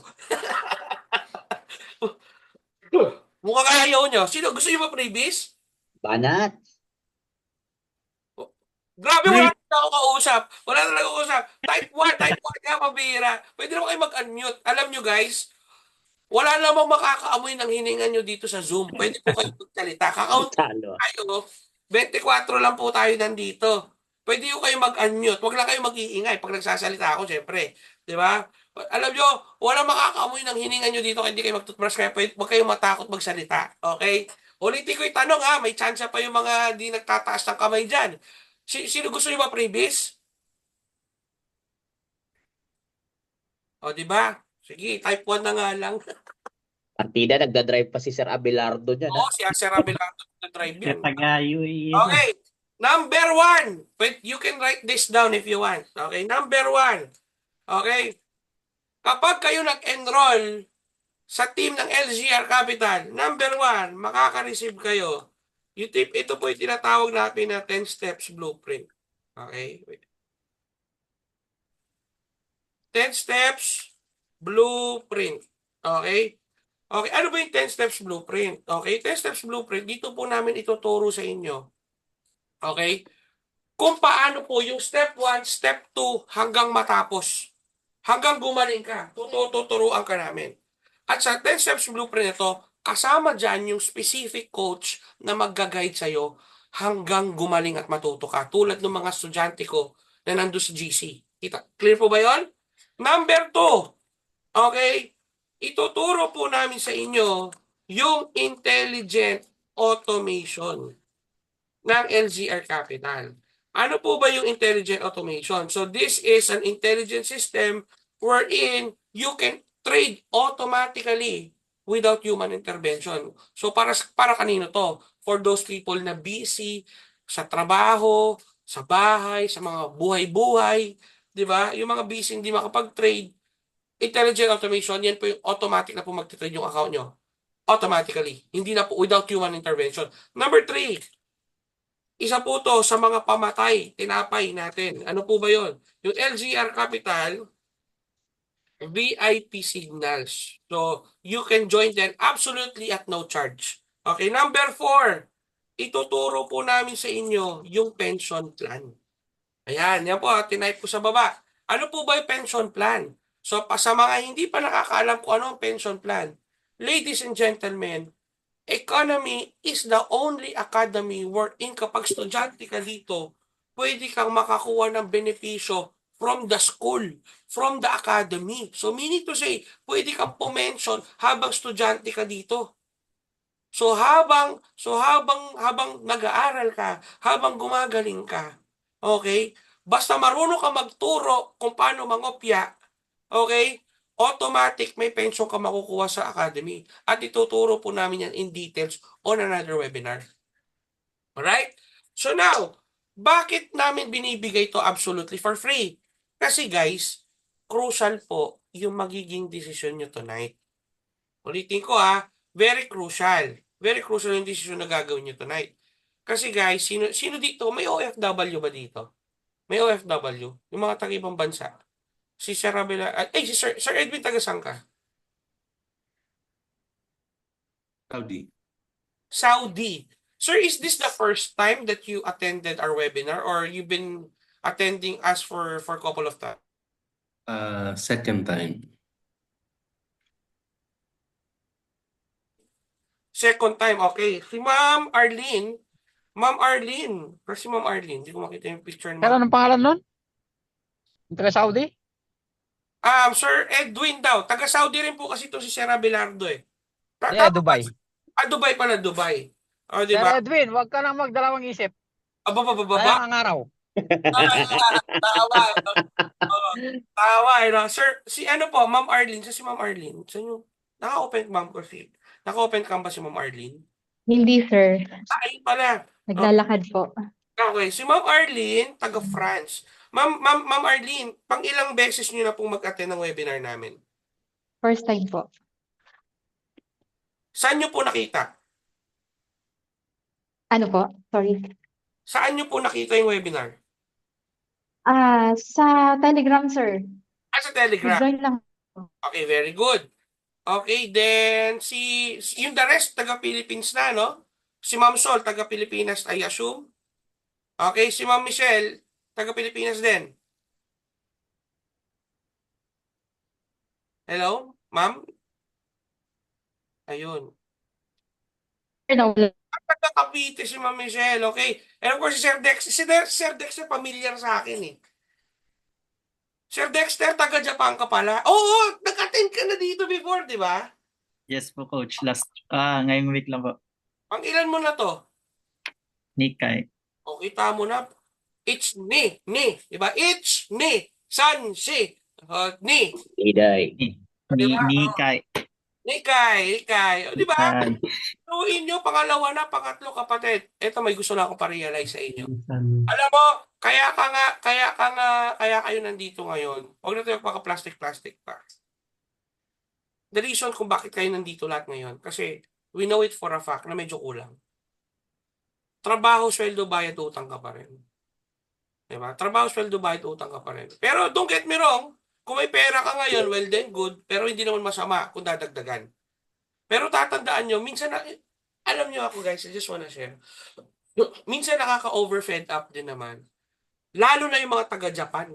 Mukhang ayaw nyo. Sino? Gusto nyo ba freebies?
Banat.
Grabe, wala na ako kausap. Wala na ako kausap. Type 1 nga, pabira. Pwede naman kayo mag-unmute. Alam nyo guys, wala namang makakaamoy ng hininga nyo dito sa Zoom. Pwede po kayo magsalita. Kakaunt
Talo.
tayo. 24 lang po tayo nandito. Pwede yung kayo mag-unmute. Huwag lang kayo mag-iingay pag nagsasalita ako, syempre. Di ba? Alam nyo, wala makakaamoy ng hininga nyo dito kaya hindi kayo mag-toothbrush. Kaya huwag kayong matakot magsalita. Okay? Ulitin ko yung tanong ha. May chance pa yung mga di nagtataas ng kamay dyan. Sino gusto nyo ba freebies? O, di ba? Sige, type 1 na nga lang.
Partida, nagdadrive pa si Sir Abelardo dyan.
Oo, si Sir Abelardo na drive yan.
Tagayo.
Okay. Number 1. But you can write this down if you want. Okay. Number 1. Okay. Kapag kayo nag-enroll sa team ng LGR Capital, number 1, makaka-receive kayo. Ito po yung tinatawag natin na 10 steps blueprint. Okay. 10 steps blueprint. Okay. Okay. Ano ba yung 10 steps blueprint? Okay. 10 steps blueprint, dito po namin ituturo sa inyo. Okay? Kung paano po yung step 1, step 2, hanggang matapos. Hanggang gumaling ka. Tuturuan ka namin. At sa 10 steps blueprint ito, kasama dyan yung specific coach na magga-guide sa'yo hanggang gumaling at matuto ka. Tulad ng mga estudyante ko na nandun sa GC. Clear po ba yon? Number 2. Okay? Ituturo po namin sa inyo yung intelligent automation ng LGR Capital. Ano po ba yung intelligent automation? So this is an intelligent system wherein you can trade automatically without human intervention. So para kanino to? For those people na busy sa trabaho, sa bahay, sa mga buhay-buhay, 'di ba? Yung mga busy hindi makapag-trade, intelligent automation, yan po yung automatic na po mag-trade yung account nyo. Automatically. Hindi na po without human intervention. Number 3, isa po to sa mga pamatay, tinapay natin. Ano po ba yon? Yung LGR Capital, VIP signals. So, you can join them absolutely at no charge. Okay, number 4, ituturo po namin sa inyo yung pension plan. Ayan, yan po, tinype ko sa baba. Ano po ba yung pension plan? So, sa mga hindi pa nakakaalam kung ano ang pension plan, ladies and gentlemen, economy is the only academy wherein kapag estudyante ka dito, pwede kang makakuha ng benepisyo from the school, from the academy. So meaning to say, pwede kang pumension habang estudyante ka dito. So habang nag-aaral ka, habang gumagaling ka, okay? Basta marunong ka magturo kung paano mangopya, okay? Automatic may pension ka makukuha sa academy. At ituturo po namin yan in details on another webinar. Alright? So now, bakit namin binibigay to absolutely for free? Kasi guys, crucial po yung magiging decision nyo tonight. Ulitin ko very crucial. Very crucial yung decision na gagawin nyo tonight. Kasi guys, sino dito? May OFW ba dito? May OFW? Yung mga taga-ibang bansa? Si Sir Abela, si Sir Edwin, taga-saan ka? Saudi. Sir, is this the first time that you attended our webinar or you've been attending us for a couple of times?
Second time.
Second time, okay. Si Ma'am Arlene. Kasi Ma'am Arlene, hindi ko makita yung picture ni
Pero anong pangalan nun? Taga Saudi?
Sir Edwin daw. Taga-Saudi rin po kasi ito si Sir Abelardo eh.
Dubai.
Dubai pala, Dubai. O,
Sir
diba?
Edwin, huwag ka nang magdalawang isip.
Baba.
Sayang ang araw.
Tawa. Sir, si ano po, Ma'am Arlene. Si Ma'am Arlene. Saan yung Naka-open cam ko si Naka-open cam ba si Ma'am Arlene?
Hindi, sir.
Ayun pala.
Naglalakad po.
Okay, si Ma'am Arlene, taga France. Ma'am Arlene, pang ilang beses niyo na pong mag-attend ng webinar namin?
First time po.
Saan niyo po nakita?
Ano po? Sorry.
Saan niyo po nakita yung webinar?
Sa Telegram, sir.
Sa Telegram.
Join lang.
Okay, very good. Okay, then yung the rest taga Philippines na, no? Si Ma'am Sol taga Pilipinas, I assume. Okay, si Ma'am Michelle taga Pilipinas din. Hello, Ma'am? Ayun.
No,
Taga Cavite si Ma'am Michelle, okay? And of course, si Sir Dex, Sir Dexter familiar sa akin eh. Sir Dexter, taga Japan ka pala. Oo, nag-attend ka na dito before, di ba?
Yes po, coach. Ngayong week lang po.
Ang ilan mo na to?
Nikkei.
O, kita mo na. It's ni. Di ba? It's ni. San, si. Ni.
Iday.
Nikkei.
Nikay. O, di ba?
Nikkei.
Tuin nyo, pangalawa na, pangatlo, kapatid. Ito, may gusto na akong pa-realize sa inyo.
Minsan,
Alam mo, kaya kayo nandito ngayon. Huwag na tayo magka-plastic-plastic pa. The reason kung bakit kayo nandito lahat ngayon, kasi we know it for a fact na medyo kulang. Trabaho, sweldo, bayad, utang ka pa rin. Diba? Trabaho, sweldo, bayad, utang ka pa rin. Pero don't get me wrong, kung may pera ka ngayon, well then good, pero hindi naman masama kung dadagdagan. Pero tatandaan nyo, minsan na, alam nyo ako guys, I just wanna share. Minsan nakaka-overfed up din naman. Lalo na yung mga taga-Japan.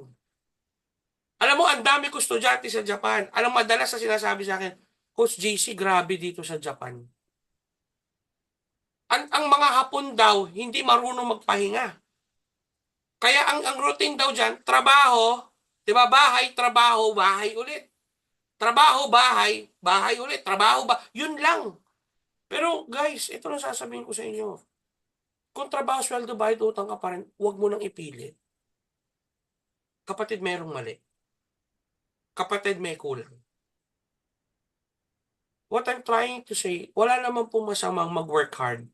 Alam mo, ang dami ko estudyante sa Japan. Alam, madalas na sinasabi sa akin, Coach JC, grabe dito sa Japan. Ang mga Hapon daw, hindi marunong magpahinga. Kaya ang routine daw dyan, trabaho, di ba, bahay, trabaho, bahay ulit. Trabaho, bahay, bahay ulit. Trabaho, yun lang. Pero guys, ito na sasabihin ko sa inyo. Kung trabaho, sweldo, bayad, utang ka pa rin, huwag mo nang ipilit. Kapatid, merong mali. Kapatid, may kulang. What I'm trying to say, wala naman pong masamang mag-work hard.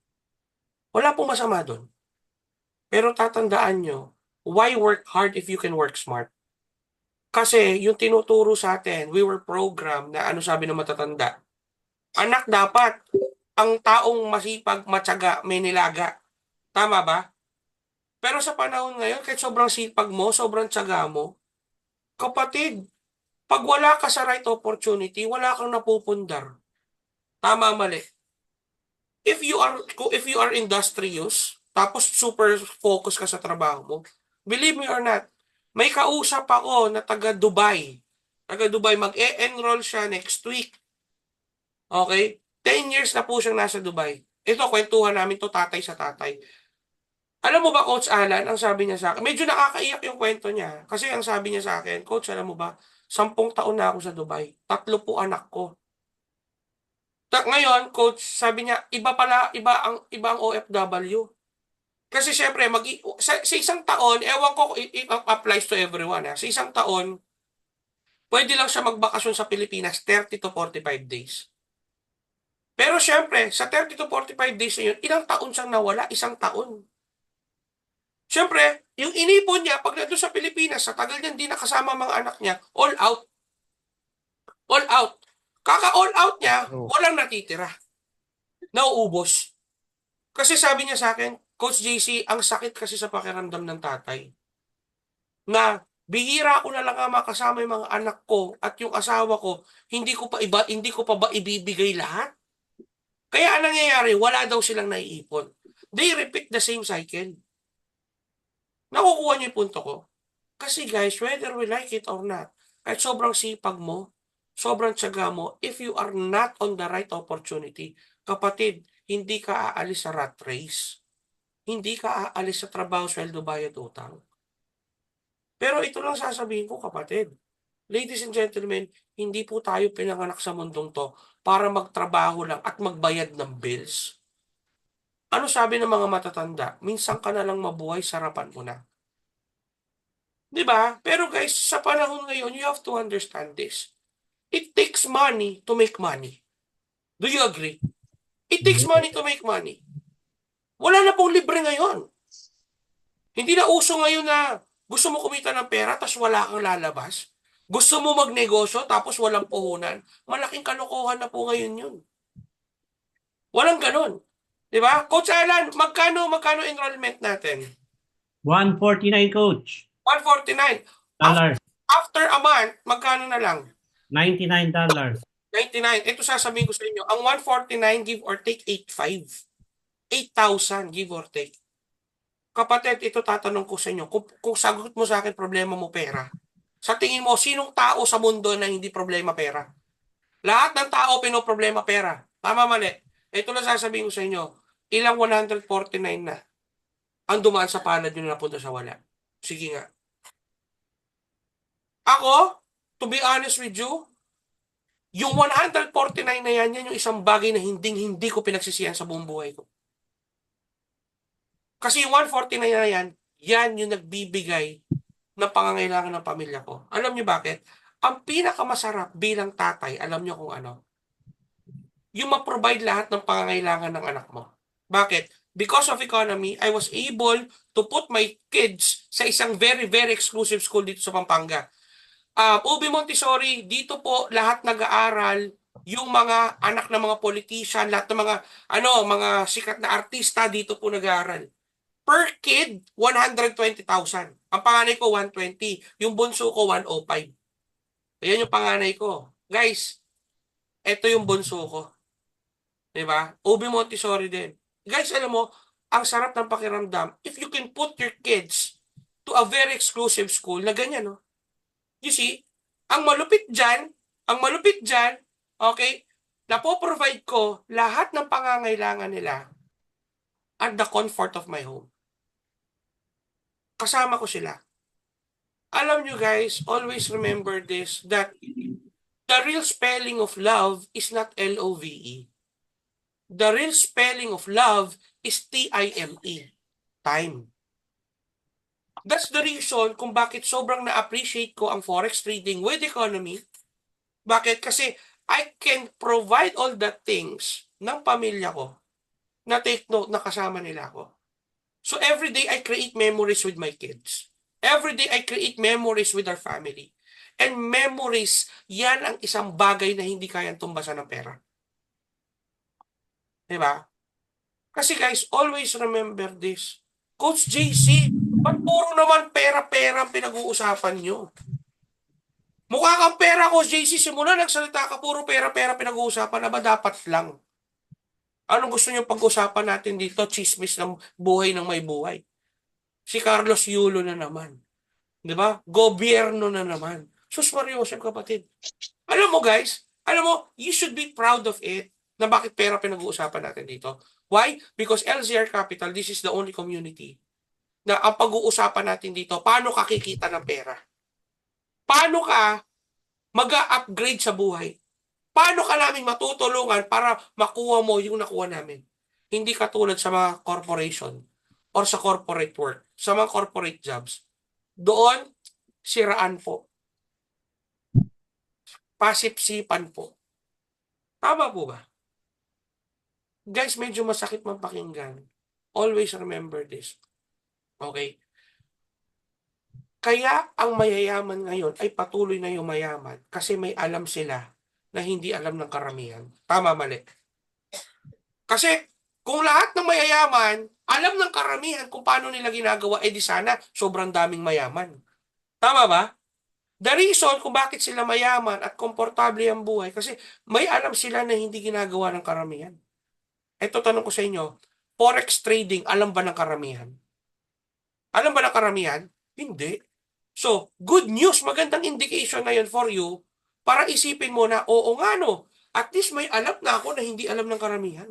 Wala pong masama doon. Pero tatandaan nyo, why work hard if you can work smart? Kasi yung tinuturo sa atin, we were programmed na ano sabi ng matatanda. Anak, dapat ang taong masipag, matyaga, may nilaga. Tama ba? Pero sa panahon ngayon, kahit sobrang sipag mo, sobrang tyaga mo, kapatid, pag wala ka sa right opportunity, wala kang napupundar. Tama, mali. If you are industrious, tapos super focus ka sa trabaho mo, believe me or not, may kausap ako na taga Dubai. Taga Dubai, mag-e-enroll siya next week. Okay? 10 years na po siyang nasa Dubai. Ito, kwentuhan namin to tatay sa tatay. Alam mo ba, Coach Alan, ang sabi niya sa akin, medyo nakakaiyak yung kwento niya. Kasi ang sabi niya sa akin, Coach, alam mo ba, 10 taon na ako sa Dubai. 3 po anak ko. Ngayon, Coach, sabi niya, iba ang OFW. Kasi syempre, sa isang taon, ewan ko, it applies to everyone. Sa isang taon, pwede lang siya magbakasyon sa Pilipinas 30 to 45 days. Pero syempre, sa 30 to 45 days na yun, ilang taon siyang nawala? Isang taon. Syempre, yung inipon niya, pag nandun sa Pilipinas, sa tagal niya, hindi nakasama mga anak niya, all out. All out. Kaka-all out niya, walang natitira. Nauubos. Kasi sabi niya sa akin, Coach JC, ang sakit kasi sa pakiramdam ng tatay. Na bihira ko na lang makasama yung mga anak ko at yung asawa ko, hindi ko pa ba ibibigay lahat? Kaya ang nangyayari, wala daw silang naiipon. They repeat the same cycle. Nakukuha niyo yung punto ko. Kasi guys, whether we like it or not, kahit sobrang sipag mo, sobrang tiyaga mo, if you are not on the right opportunity, kapatid, hindi ka aalis sa rat race. Hindi ka aalis sa trabaho, sweldo, bayad, utang. Pero ito lang sasabihin ko, kapatid. Ladies and gentlemen, hindi po tayo pinanganak sa mundong to para magtrabaho lang at magbayad ng bills. Ano sabi ng mga matatanda? Minsan ka na lang mabuhay, sarapan mo na. Diba? Pero guys, sa panahon ngayon, you have to understand this. It takes takes money to make money. Do you agree? It takes money to make money. Wala na pong libre ngayon. Hindi na uso ngayon na gusto mo kumita ng pera tapos wala kang lalabas. Gusto mo magnegosyo tapos walang puhunan. Malaking kalokohan na po ngayon yun. Walang ganon. Di ba? Coach Alan, magkano enrollment natin?
149, Coach.
149.
Dollars.
After a month, magkano na lang?
$99.
99. Ito sasabihin ko sa inyo. Ang 149, give or take, 8,500. 8,000, give or take. Kapatid, ito tatanong ko sa inyo. Kung sagot mo sa akin, problema mo pera. Sa tingin mo, sinong tao sa mundo na hindi problema pera? Lahat ng tao pinoproblema pera. Tama, mali. Ito lang sasabihin ko sa inyo. Ilang 149 na ang dumaan sa palad nyo na napunta sa wala. Sige nga. Ako, to be honest with you, yung 149 na yan yung isang bagay na hindi ko pinagsisihan sa buong buhay ko. Kasi yung 149 na yan yung nagbibigay ng pangangailangan ng pamilya ko. Alam niyo bakit? Ang pinakamasarap bilang tatay, alam niyo kung ano? Yung ma-provide lahat ng pangangailangan ng anak mo. Bakit? Because of economy, I was able to put my kids sa isang very, very exclusive school dito sa Pampanga. Ubi Montessori, dito po lahat nag-aaral, yung mga anak ng mga politician, lahat ng mga sikat na artista dito po nag-aaral. Per kid, 120,000. Ang panganay ko, 120. Yung bunso ko, 105. Ayan yung panganay ko. Guys, eto yung bunso ko. Diba? Ubi Montessori din. Guys, alam mo, ang sarap ng pakiramdam if you can put your kids to a very exclusive school na ganyan, no? You see, ang malupit dyan, okay, napoprovide ko lahat ng pangangailangan nila at the comfort of my home. Kasama ko sila. Alam nyo guys, always remember this, that the real spelling of love is not L-O-V-E. The real spelling of love is T-I-M-E. Time. That's the reason kung bakit sobrang na-appreciate ko ang forex trading with economy. Bakit? Kasi I can provide all the things ng pamilya ko na take note na kasama nila ako. So every day I create memories with my kids. Every day I create memories with our family. And memories, yan ang isang bagay na hindi kayang tumbasan ng pera. Diba? Kasi guys, always remember this. Coach JC, ba't puro naman pera-pera ang pinag-uusapan nyo? Mukha kang pera, Coach JC. Simula nagsalita ka, puro pera-pera pinag-uusapan na ba dapat lang? Anong gusto nyo pag-usapan natin dito? Chismis ng buhay ng may buhay. Si Carlos Yulo na naman. Diba? Gobyerno na naman. Sus Mariosep, kapatid. Alam mo guys, you should be proud of it na bakit pera pinag-uusapan natin dito. Why? Because LZR Capital, this is the only community na ang pag-uusapan natin dito, paano ka kikita ng pera? Paano ka mag-upgrade sa buhay? Paano ka namin matutulungan para makuha mo yung nakuha namin? Hindi katulad sa mga corporation or sa corporate work, sa mga corporate jobs. Doon, siraan po. Pasipsipan po. Tama po ba? Guys, medyo masakit man pakinggan. Always remember this. Okay? Kaya ang mayayaman ngayon ay patuloy na yumayaman kasi may alam sila na hindi alam ng karamihan. Tama, mali. Kasi kung lahat ng mayayaman, alam ng karamihan kung paano nila ginagawa, di sana sobrang daming mayaman. Tama ba? The reason kung bakit sila mayaman at komportable ang buhay kasi may alam sila na hindi ginagawa ng karamihan. Ito tanong ko sa inyo, forex trading, alam ba ng karamihan? Alam ba ng karamihan? Hindi. So, good news, magandang indication na yun for you para isipin mo na, oo nga no, at least may alam na ako na hindi alam ng karamihan.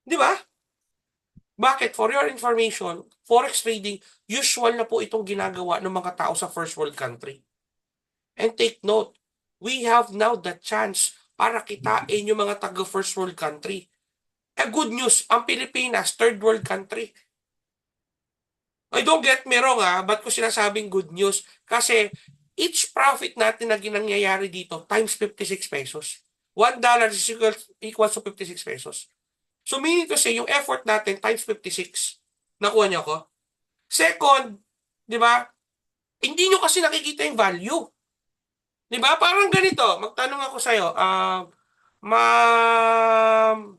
Di ba? Bakit? For your information, forex trading, usual na po itong ginagawa ng mga tao sa first world country. And take note, we have now the chance para kitain yung mga taga first world country. Good news, ang Pilipinas, third world country. I don't get me wrong ba't ko sinasabing good news? Kasi each profit natin na ginangyayari dito times 56 pesos. $1 is equals to 56 pesos. So meaning to say, yung effort natin times 56. Nakuha niyo ako? Second, di ba? Hindi nyo kasi nakikita yung value. Di ba? Parang ganito. Magtanong ako sa'yo. Ma'am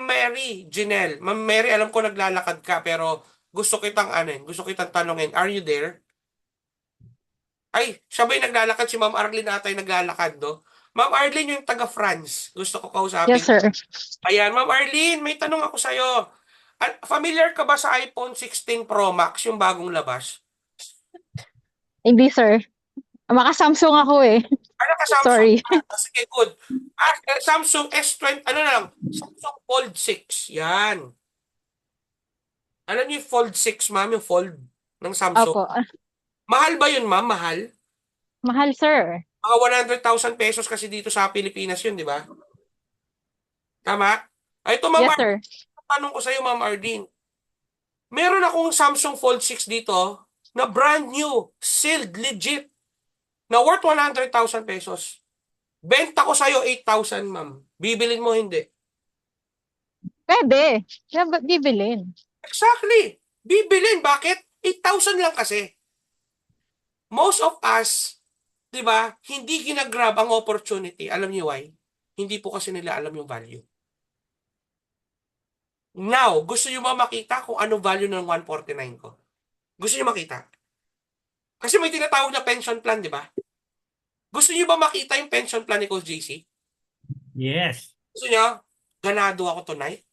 Mary Janelle. Ma'am Mary, alam ko naglalakad ka, pero gusto kitang gusto kitang tanungin. Are you there? Ay, siya ba yung naglalakad? Si Ma'am Arlene ata yung naglalakad, no? Ma'am Arlene yung taga-France. Gusto ko kausapin.
Yes, sir.
Ayan, Ma'am Arlene, may tanong ako sa'yo. Familiar ka ba sa iPhone 16 Pro Max, yung bagong labas?
Hindi, sir. Maka-Samsung ako eh.
Ano ka, Samsung?
Sorry.
Sige, good. Samsung S20, ano na lang? Samsung Fold 6. Yan. Ano yung Fold 6, ma'am? Yung Fold ng Samsung.
Opo.
Mahal ba yun, ma'am? Mahal?
Mahal, sir.
Mga 100,000 pesos kasi dito sa Pilipinas yun, di ba? Tama? Ay, ito, Ma'am
Yes,
Ardeen,
sir.
tanong ko sa iyo, Ma'am Ardeen. Meron akong Samsung Fold 6 dito na brand new, sealed, legit, na worth 100,000 pesos. Benta ko sa iyo 8,000, ma'am. Bibilin mo, hindi?
Pwede. Bibilin.
Exactly. Bibilin. Bakit? 8,000 lang kasi. Most of us, di ba, hindi ginagrab ang opportunity. Alam niyo why? Hindi po kasi nila alam yung value. Now, gusto niyo ba makita kung ano value ng 149 ko? Gusto niyo makita? Kasi may tinatawag na pension plan, di ba? Gusto niyo ba makita yung pension plan ni Coach JC?
Yes.
Gusto niyo? Ganado ako tonight.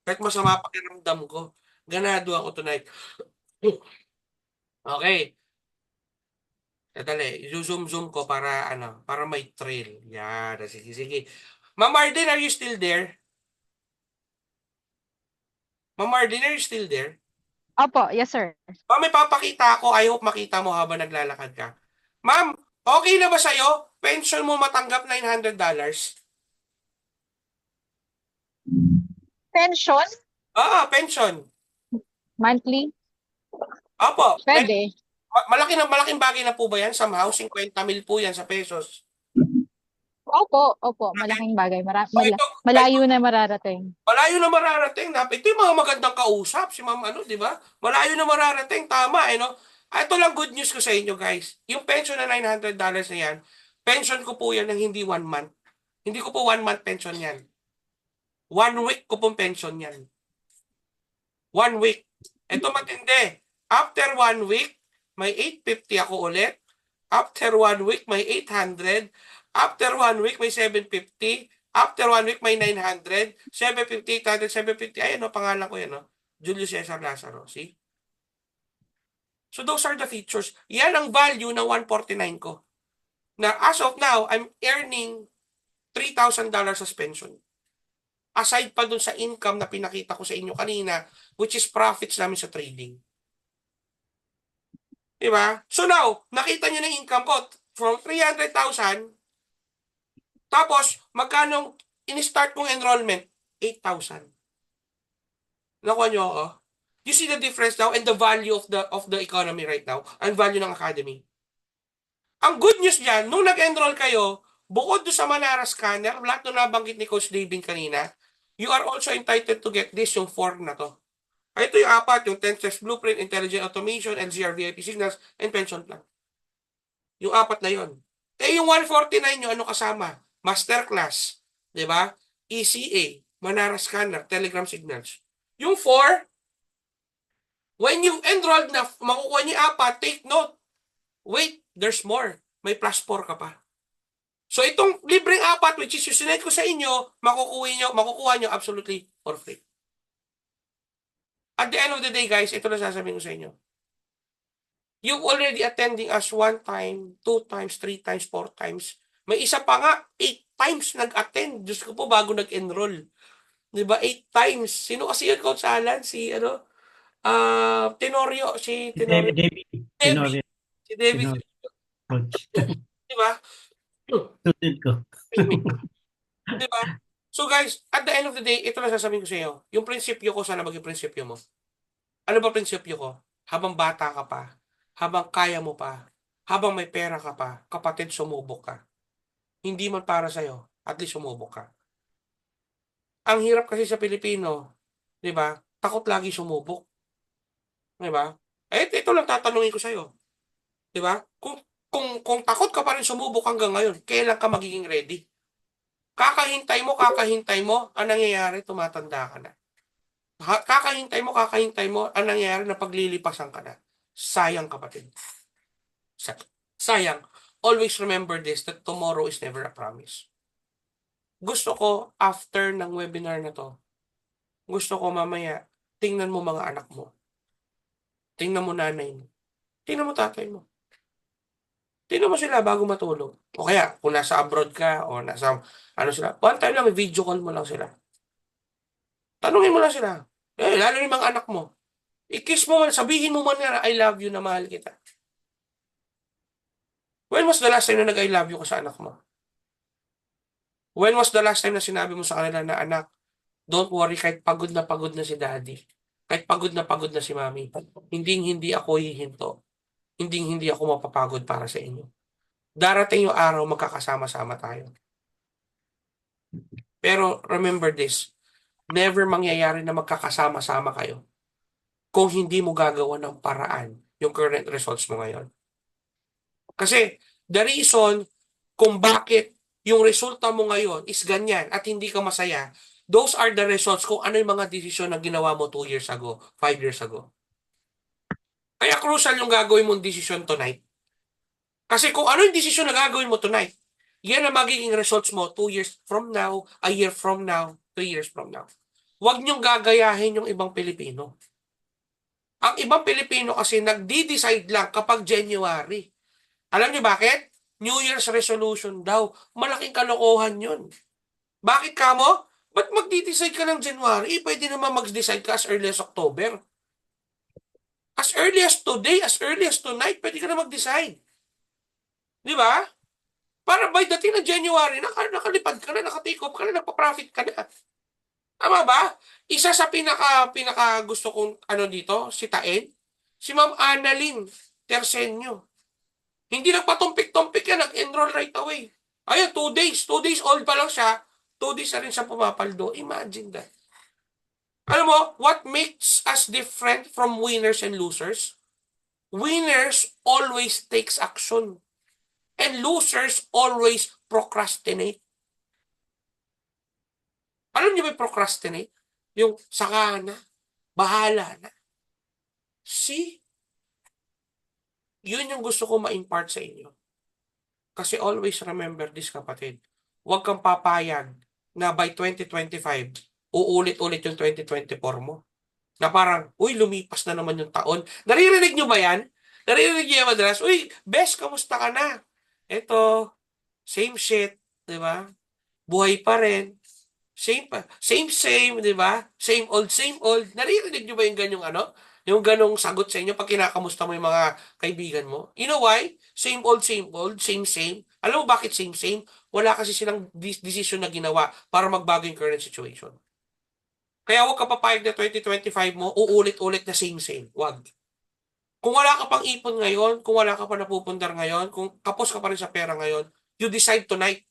Kahit masama pakiramdam ko. Ganado ako tonight. Okay. Dali, zoom ko para para may trail. Yan, sige. Ma'am Arden, are you still there? Ma'am Arden, are you still there?
Opo, yes, sir.
Ma'am, may papakita ako. I hope makita mo habang naglalakad ka. Ma'am, okay na ba sa'yo? Pension mo matanggap $900?
Pension?
Pension.
Monthly?
Opo.
Pwede.
Malaking bagay na po ba yan? Somehow, 50 mil po yan sa pesos.
Opo. Malaking bagay. Malayo na mararating.
Malayo na mararating. Ito yung mga magandang kausap. Si ma'am, di ba? Malayo na mararating. Tama, no? Ito lang good news ko sa inyo, guys. Yung pension na $900 na yan, pension ko po yan ng hindi 1 month. Hindi ko po 1 month pension yan. 1 week ko pong pension yan. 1 week. Ito matindi. After 1 week, may 850 ako ulit. After 1 week, may 800. After 1 week, may 750. After 1 week, may 900. 750, 800, 750. Ayan, pangalan ko yan, Julius Cesar Lazaro. See? So those are the features. Yan ang value ng 149 ko. Na as of now, I'm earning $3,000 as pension. Aside pa dun sa income na pinakita ko sa inyo kanina, which is profits namin sa trading. Diba? So now, nakita nyo na yung income ko from 300,000, tapos magkano in-start kong enrollment? 8,000. Nakuha nyo ako? You see the difference now and the value of the economy right now, and value ng academy. Ang good news dyan, nung nag-enroll kayo, bukod doon sa Manara Scanner, lahat na nabanggit ni Coach David kanina, you are also entitled to get this, yung 4 na to. Ito yung 4, yung 10 steps blueprint, intelligent automation, LZR VIP signals, and pension plan. Yung 4 na yon. Yung 149 nyo, ano kasama? Masterclass, di ba? ECA, Manara Scanner, Telegram signals. Yung 4, when you enrolled na, makukuha niyo 4, take note. Wait, there's more. May plus 4 ka pa. So itong libreng 4, which is yung sinend ko sa inyo, makukuha nyo absolutely for free. At the end of the day, guys, ito na sasabihin ko sa inyo. You've already attending us 1 time, 2 times, 3 times, 4 times. May isa pa nga, 8 times nag-attend. Diyos ko po, bago nag-enroll. Diba? 8 times. Sino kasi yun, Coach Alan? Si Tenorio. Si Tenorio.
Tenorio.
Si David.
Coach.
Diba?
Student ko.
Diba? So guys, at the end of the day, ito na sasabihin ko sa iyo. Yung prinsipyo ko, sana maging prinsipyo mo. Ano ba prinsipyo ko? Habang bata ka pa, habang kaya mo pa, habang may pera ka pa, kapatid, sumubok ka. Hindi man para sa'yo, at least sumubok ka. Ang hirap kasi sa Pilipino, di ba? Takot lagi sumubok. Di ba? Ito lang tatanungin ko sa'yo. Di ba? Kung takot ka pa rin sumubok hanggang ngayon, kailan ka magiging ready? Kakahintay mo, ang nangyayari, tumatanda ka na. Kakahintay mo, ang nangyayari na paglilipasan ka na. Sayang, kapatid. Sayang. Always remember this, that tomorrow is never a promise. Gusto ko, after ng webinar na to, gusto ko mamaya, tingnan mo mga anak mo. Tingnan mo nanay mo. Tingnan mo tatay mo. Tingnan mo sila bago matulog. O kaya, kung nasa abroad ka, o nasa, ano sila, one time lang, video call mo lang sila. Tanungin mo lang sila. Lalo yung mga anak mo. I-kiss mo man, sabihin mo man na, I love you na mahal kita. When was the last time na nag-I love you ka sa anak mo? When was the last time na sinabi mo sa kanila na, anak, don't worry, kahit pagod na si daddy, kahit pagod na si mami, hindi ako hihinto. Hindi ako mapapagod para sa inyo. Darating yung araw, magkakasama-sama tayo. Pero remember this, never mangyayari na magkakasama-sama kayo kung hindi mo gagawa ng paraan yung current results mo ngayon. Kasi the reason kung bakit yung resulta mo ngayon is ganyan at hindi ka masaya, those are the results kung ano yung mga desisyon na ginawa mo 2 years ago, 5 years ago. Kaya crucial yung gagawin mong desisyon tonight. Kasi kung ano yung desisyon na gagawin mo tonight, yan ang magiging results mo 2 years from now, a year from now, 3 years from now. Huwag niyong gagayahin yung ibang Pilipino. Ang ibang Pilipino kasi nagdi-decide lang kapag January. Alam niyo bakit? New Year's resolution daw. Malaking kalokohan yun. Bakit ka mo? Ba't magdi-decide ka ng January? Pwede naman mag-decide ka as early as October. As early as today, as early as tonight, pwede ka na mag-decide. Di ba? Para by dating na January, nakalipad ka na, naka-take off ka na, nagpa-profit ka na. Tama ba? Isa sa pinaka gusto kong dito, sitain, si Ma'am Annalyn Tersenyo. Hindi nagpatumpik-tumpik yan, nag-enroll right away. Ayun, 2 days. 2 days old pa lang siya. 2 days na rin siya pumapaldo. Imagine that. Alam mo, what makes us different from winners and losers? Winners always takes action. And losers always procrastinate. Alam niyo ba yung procrastinate? Yung saka na, bahala na. See? Yun yung gusto ko ma-impart sa inyo. Kasi always remember this, kapatid. Huwag kang papayag na by 2025, uulit-ulit yung 2024 mo. Na parang, uy, lumipas na naman yung taon. Naririnig nyo ba yan? Naririnig nyo yan madalas? Uy, best, kamusta ka na? Eto, same shit, di ba? Buhay pa rin. Same, di ba? Same old. Naririnig nyo ba yung ganyong yung ganong sagot sa inyo pag kinakamusta mo yung mga kaibigan mo? You know why? Same old, same. Alam mo bakit same? Wala kasi silang decision na ginawa para magbago yung current situation. Kaya huwag ka papayag na 2025 mo, uulit-ulit na same. Huwag. Kung wala ka pang ipon ngayon, kung wala ka pa napupundar ngayon, kung kapos ka pa rin sa pera ngayon, you decide tonight.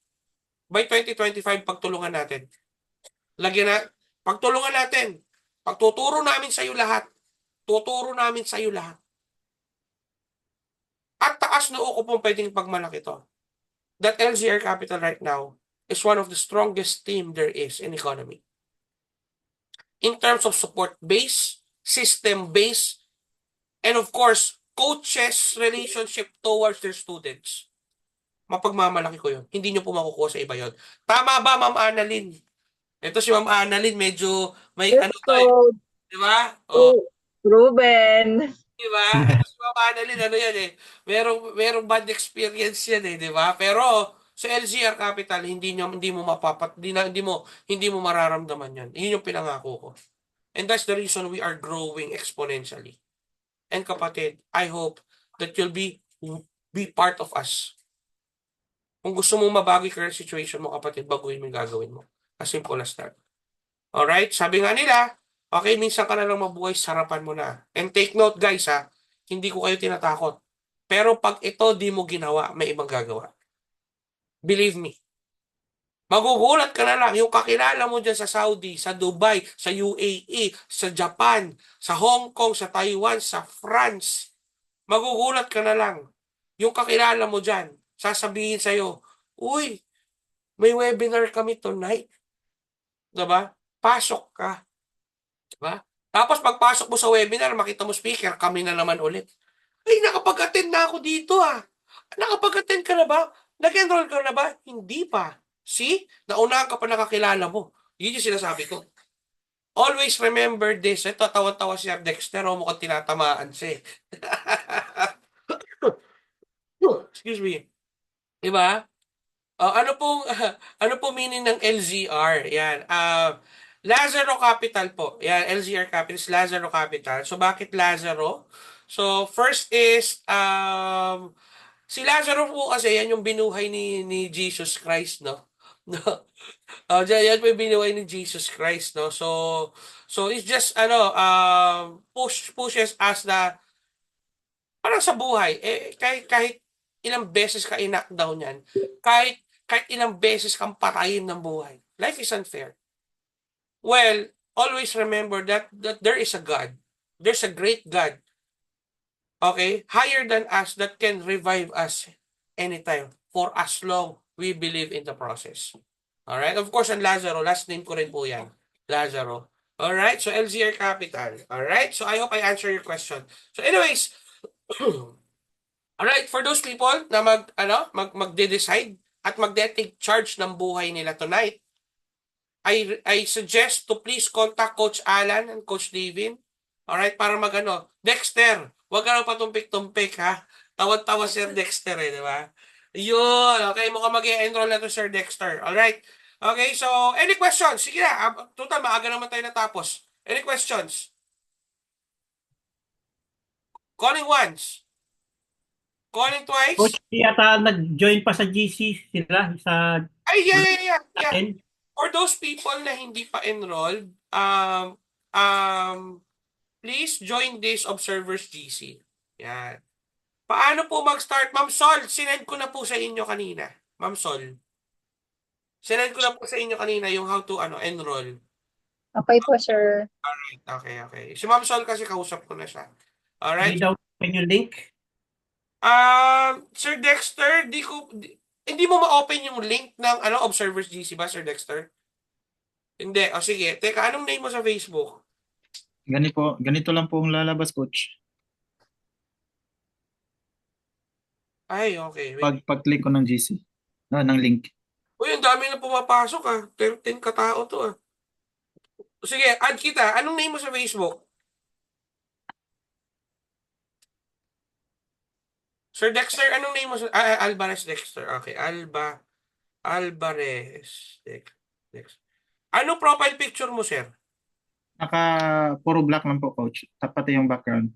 By 2025, pagtulungan natin. Pagtulungan natin. Pagtuturo namin sa iyo lahat. Tuturo namin sa iyo lahat. At taas na uko pong pwedeng pagmalaki to. That LZR Capital right now is one of the strongest team there is in economy. In terms of support base, system base, and of course, coaches' relationship towards their students. Mapagmamalaki ko yun. Hindi nyo po makukuha sa iba yun. Tama ba, Ma'am Annalyn? Ito si Ma'am Annalyn, medyo may di ba?
Proven.
Di ba? Si Ma'am Annalyn, yan eh. Merong bad experience yan eh, di ba? Pero sa LZR Capital, hindi mo mararamdaman yan. Yun yung pinangako ko. And that's the reason we are growing exponentially. And kapatid, I hope that you'll be part of us. Kung gusto mong mabago yung current situation mo, kapatid, baguhin mo yung gagawin mo. As simple as that. Alright? Sabi nga nila, okay, minsan ka na lang mabuhay, sarapan mo na. And take note, guys, hindi ko kayo tinatakot. Pero pag ito di mo ginawa, may ibang gagawa. Believe me. Magugulat ka na lang, yung kakilala mo dyan sa Saudi, sa Dubai, sa UAE, sa Japan, sa Hong Kong, sa Taiwan, sa France. Magugulat ka na lang. Yung kakilala mo dyan, sasabihin sa'yo, uy, may webinar kami tonight. Diba? Pasok ka. Diba? Tapos pagpasok mo sa webinar, makita mo speaker, kami na naman ulit. Ay, nakapag-attend na ako dito Nakapag-attend ka na ba? Nag-enroll ka na ba? Hindi pa. See? Naunahan ka pa nakakilala mo. Yun yung sinasabi ko. Always remember this. Ito, tawa-tawa si Sir Dexter. O mukhang tinatamaan siya. Excuse me. Diba? Ano pong ano po meaning ng LZR? Yan. Lazaro Capital po. Yan, LZR Capital is Lazaro Capital. So bakit Lazaro? So first is si Lazaro po kasi yan yung binuhay ni Jesus Christ, no? No. Yan po yung binuhay ni Jesus Christ, no? So it's just pushes us na parang sa buhay kahit ilang beses ka i-knockdown yan, kahit ilang beses kang patayin ng buhay. Life is unfair. Well, always remember that there is a God. There's a great God. Okay? Higher than us that can revive us anytime for as long we believe in the process. Alright? Of course, ang Lazaro, last name ko rin po yan. Lazaro. Alright? So, LZR Capital. Alright? So, I hope I answer your question. So, anyways, alright, for those people na magde-decide at magde-take charge ng buhay nila tonight, I suggest to please contact Coach Alan and Coach Davin. Alright, para Dexter, wag ka na patumpik-tumpik ha. Tawad-tawa Sir Dexter di ba? Yun, okay, mukhang mag-enroll na to Sir Dexter. Alright, okay, so any questions? Sige na, total, maaga naman tayo natapos. Any questions? Calling once. Calling twice.
Coach, yata nag-join pa sa GC sila sa
Ay, yeah.
atin.
For those people na hindi pa enrolled, please join this Observers GC. Yan. Paano po mag-start? Ma'am Sol, sinend ko na po sa inyo kanina. Ma'am Sol. Sinend ko na po sa inyo kanina yung how to enroll.
Okay po, sir.
Okay. Si Ma'am Sol kasi kausap ko na siya. Alright?
Hindi daw open yung link.
Sir Dexter, hindi mo ma-open yung link ng Observers GC ba, Sir Dexter? Hindi. O sige. Teka, anong name mo sa Facebook?
Ganito lang po ang lalabas, Coach.
Ay, okay. Wait.
Pag-click ko ng GC. Ng link.
Uy, ang dami na pumapasok 10 katao to Sige, add kita. Anong name mo sa Facebook? Sir Dexter, anong name mo sa... Alvarez Dexter. Okay, Alvarez Dexter. Anong profile picture mo, sir?
Puro black lang po, Coach. Tapat yung background.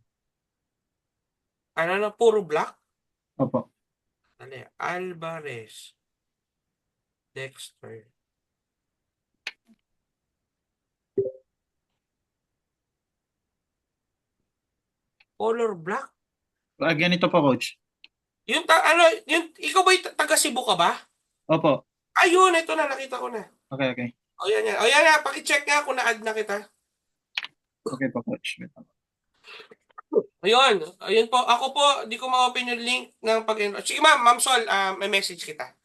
Puro black?
Opo.
Alvarez Dexter. Color black?
Ganito po, Coach.
Ikaw ba taga Cebu ka ba?
Opo.
Ayun, ito na, nakita ko na.
Okay.
O yan. O yan, pakicheck nga kung na-add na kita.
Okay po, Coach.
Ayun po. Ako po, di ko ma-open yung link ng pag-enroll. Sige Ma'am Sol, may message kita.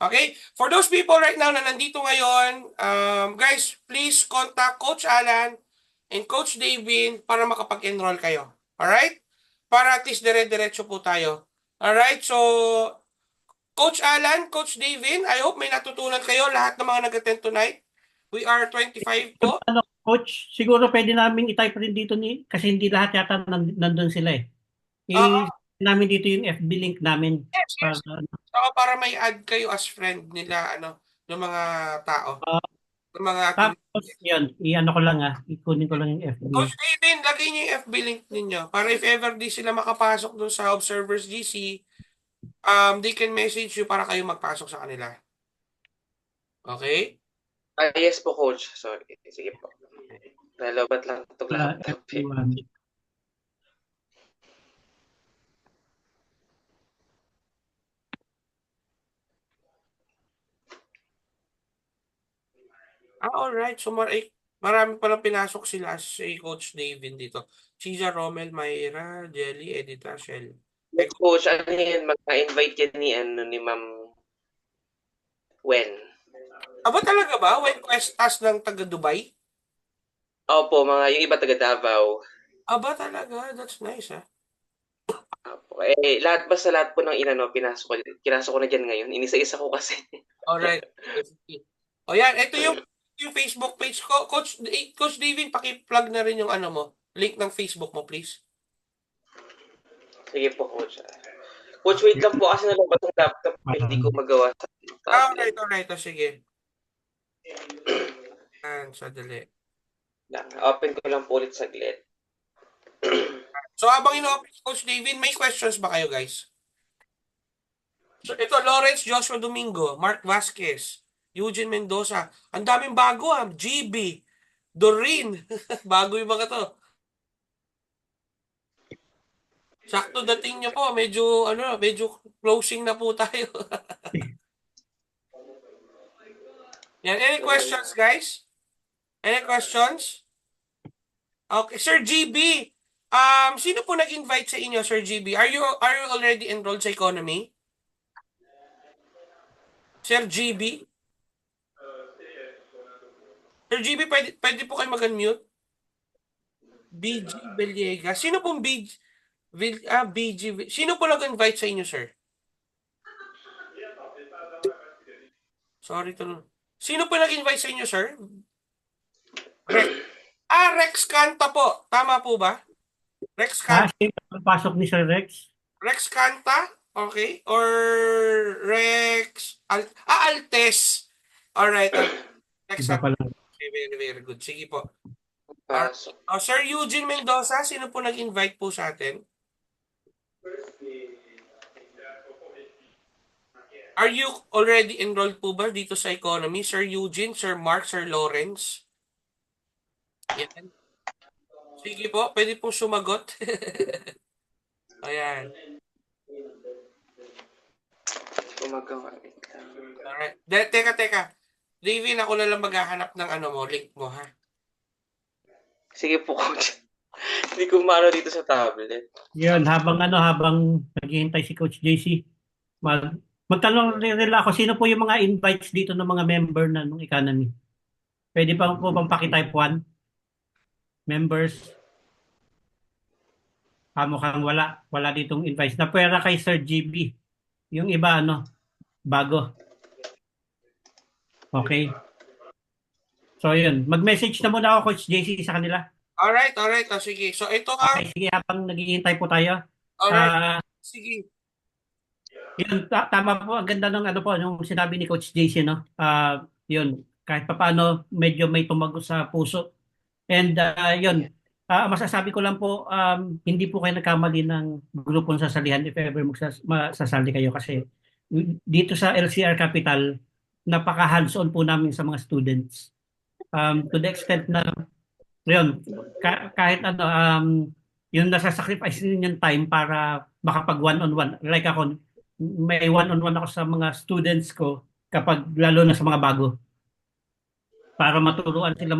Okay? For those people right now na nandito ngayon, guys, please contact Coach Alan and Coach Davin para makapag-enroll kayo. Alright? Para at least dire-diretso po tayo. Alright? So, Coach Alan, Coach Davin, I hope may natutunan kayo lahat ng mga nag-attend tonight. We are 25 po.
Coach, siguro pwede namin i-type rin dito kasi hindi lahat yata nandun sila eh. Namin dito yung FB link namin.
Yes. Para may add kayo as friend nila, ng mga tao. Ng mga
tapos yun, ko lang ikunin ko lang yung FB.
Coach Davin, lagay niyo yung FB link ninyo para if ever di sila makapasok doon sa Observers GC, they can message you para kayo magpasok sa kanila. Okay?
Yes po, Coach. Sorry. Sige po. Nalobat lang itong laptop.
Alright. So, marami palang pinasok sila si Coach David dito. Chiza, Romel, Mayra, Jelly, Edita, Shell.
Yes, coach, ano yan, mag-invite yan ni Ma'am Wen.
Aba talaga ba? When Quest Task ng taga Dubai?
Opo, yung iba taga Davao.
Aba talaga. That's nice, ah.
Opo. Basta lahat po ng kinasok ko na dyan ngayon. Inisa-isa ko kasi.
Alright. O yan, ito yung Facebook page ko. Coach David, paki-plug na rin yung ano mo. Link ng Facebook mo, please.
Sige po, coach. Coach, wait lang po kasi nalabas ang laptop. Hindi ko magawa sa tablet.
Alright. Sige. Sadali.
Open ko lang po ulit saglit.
So, habang ino-open si Coach David, may questions ba kayo, guys? So, ito, Lawrence Joshua Domingo, Mark Vasquez, Eugene Mendoza. Ang daming bago, GB, Doreen. Bago yung mga to. Sakto dating nyo po. Medyo closing na po tayo. Yan. Any questions, guys? Any questions? Okay. Sir GB, sino po nag-invite sa inyo, Sir GB? Are you already enrolled sa economy? Sir GB? Sir GB, pwede po kayo mag-unmute? BG Villegas. Sino pong BG? Sino po nag-invite sa inyo, sir? Sorry to. Sino po nag-invite sa inyo, sir? Rex Canta po. Tama po ba? Rex Canta.
Pasok ni Sir Rex.
Rex Canta? Okay. Or Altes. Alright. Rex
Iba
Canta.
pala.
Okay, very good. Sige po.
Pasok.
Sir Eugene Mendoza, sino po nag-invite po sa atin? Are you already enrolled po ba dito sa economy? Sir Eugene, Sir Mark, Sir Lawrence? Yan. Sige po, pwede po sumagot. Ayan.
Gumagawa.
Alright. Teka. Davin, ako na lang maghahanap ng link mo, ha?
Sige po, coach. Hindi ko maano dito sa tablet.
Yun, habang naghihintay si Coach JC, magtanong rin ako, sino po yung mga invites dito ng mga member na ng economy? Pwede pa po bang paki-type 1? Members? Mukhang wala ditong invites. Napwera kay Sir GB. Yung iba, bago. Okay. So, yun. Mag-message na muna ako, Coach JC, sa kanila.
Alright. Sige. So, ito
Okay, sige, habang naghihintay po tayo.
Alright. Sige.
Yun, tama po. Ang ganda ng yung sinabi ni Coach JC, no? Yun, kahit paano, medyo may tumago sa puso. And yun, masasabi ko lang po, hindi po kayo nagkamali ng grupong sasalihan if ever masasali kayo kasi dito sa LCR Capital, napaka-hands-on po namin sa mga students. To the extent na, yun, kahit yung nasa-sacrifice din yung time para makapag one-on-one. Like ako, may one-on-one ako sa mga students ko kapag lalo na sa mga bago. Para maturuan sila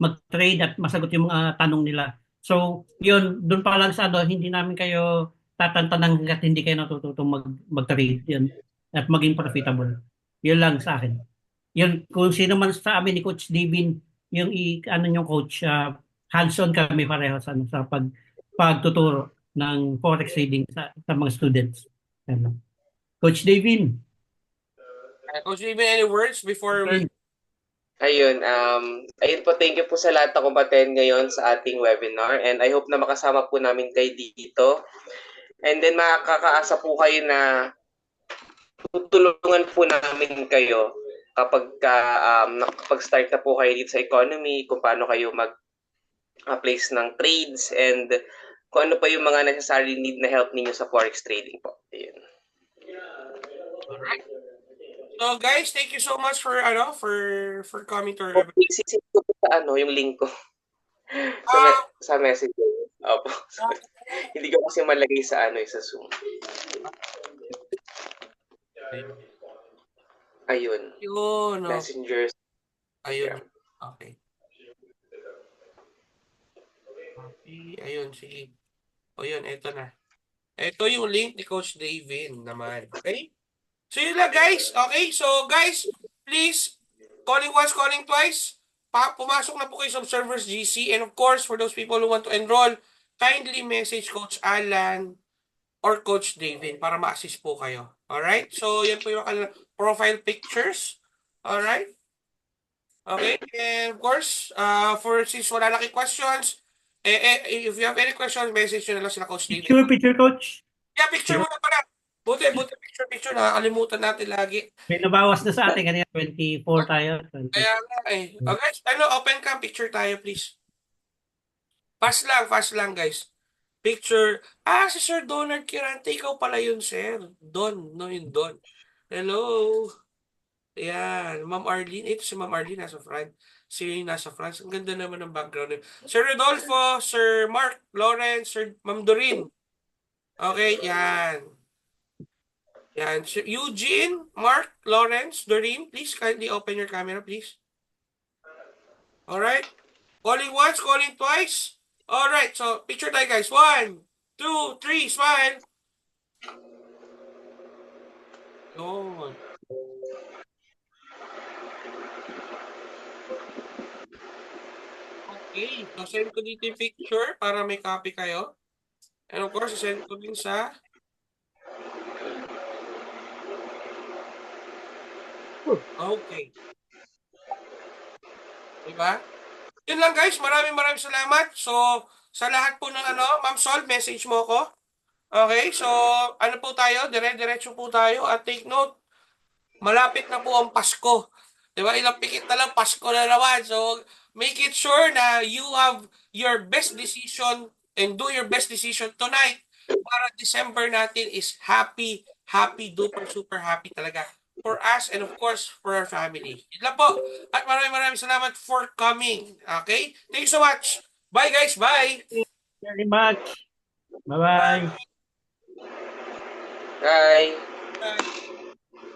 mag-trade at masagot yung mga tanong nila. So, yun, doon pa lang sa hindi namin kayo tatantanang hanggat hindi kayo natututong mag-trade yun at maging profitable. Yun lang sa akin. Yun, kung sino man sa amin ni Coach Divin, yung coach, hands-on kami pareho sa pagtuturo ng forex trading sa mga students. Coach Divin.
Coach David, any words before we...
Ayun po, thank you po sa lahat na kumaten ngayon sa ating webinar and I hope na makasama po namin kayo dito. And then makakaasa po kayo na tutulungan po namin kayo nakapag-start na po kayo dito sa economy, kung paano kayo mag-place ng trades and kung ano pa yung mga necessary need na help ninyo sa forex trading po. Ayun.
Alright. So guys, thank you so much for coming to our
Isisip ko po sa yung link ko. sa message. Opo. Hindi ko kasi malagay sa sa Zoom. Ayun.
Yun.
Messengers.
Ayun. Okay. Okay. Ayun, sige. O yun, eto na. Ito yung link ni Coach Davin naman. Okay? So yun lang guys. Okay? So guys, please, calling once, calling twice. Pumasok na po kayo sa Observers GC. And of course, for those people who want to enroll, kindly message Coach Alan or Coach Davin para ma-assist po kayo. Alright? So yan po yung kanilang profile pictures. Alright? Okay? And of course, since wala na kayo questions, if you have any questions, message nyo na lang sila Coach Davin.
Picture, coach.
Yeah, picture mo na pala. Buti, picture. Nakakalimutan natin lagi.
May nabawas na sa atin kanina, 24 tayo. 20.
Kaya nga eh. Okay, open cam, picture tayo please. Fast lang guys. Picture. Si Sir Donald Kirante, ikaw pala yun, sir. Don, no yun, Don. Hello. Ayan, Ma'am Arlene. Ito si Ma'am Arlene, nasa front. Si nasa France. Ang ganda naman ng background niya. Sir Rodolfo, Sir Mark, Lawrence, Sir Ma'am Doreen. Okay, yan. Yan. Sir Eugene, Mark, Lawrence, Doreen, please kindly open your camera, please. Alright. Calling once, calling twice. Alright, so picture tayo guys. 1, 2, 3, smile. Yun. Okay, so send ko dito yung picture para may copy kayo. And of course, send ko din sa okay. Diba? Yun lang guys, maraming salamat. So, sa lahat po ng Ma'am Sol, message mo ko. Okay, so ano po tayo? Dire-diretso po tayo at take note. Malapit na po ang Pasko. Diba? Ilang pikit na lang, Pasko na naman. So, make it sure na you have your best decision and do your best decision tonight para December natin is happy, duper, super happy talaga for us and of course for our family. Yun lang po. At maraming salamat for coming. Okay? Thank you so much. Bye guys. Bye.
Very much. Bye-bye.
Bye.
Bye.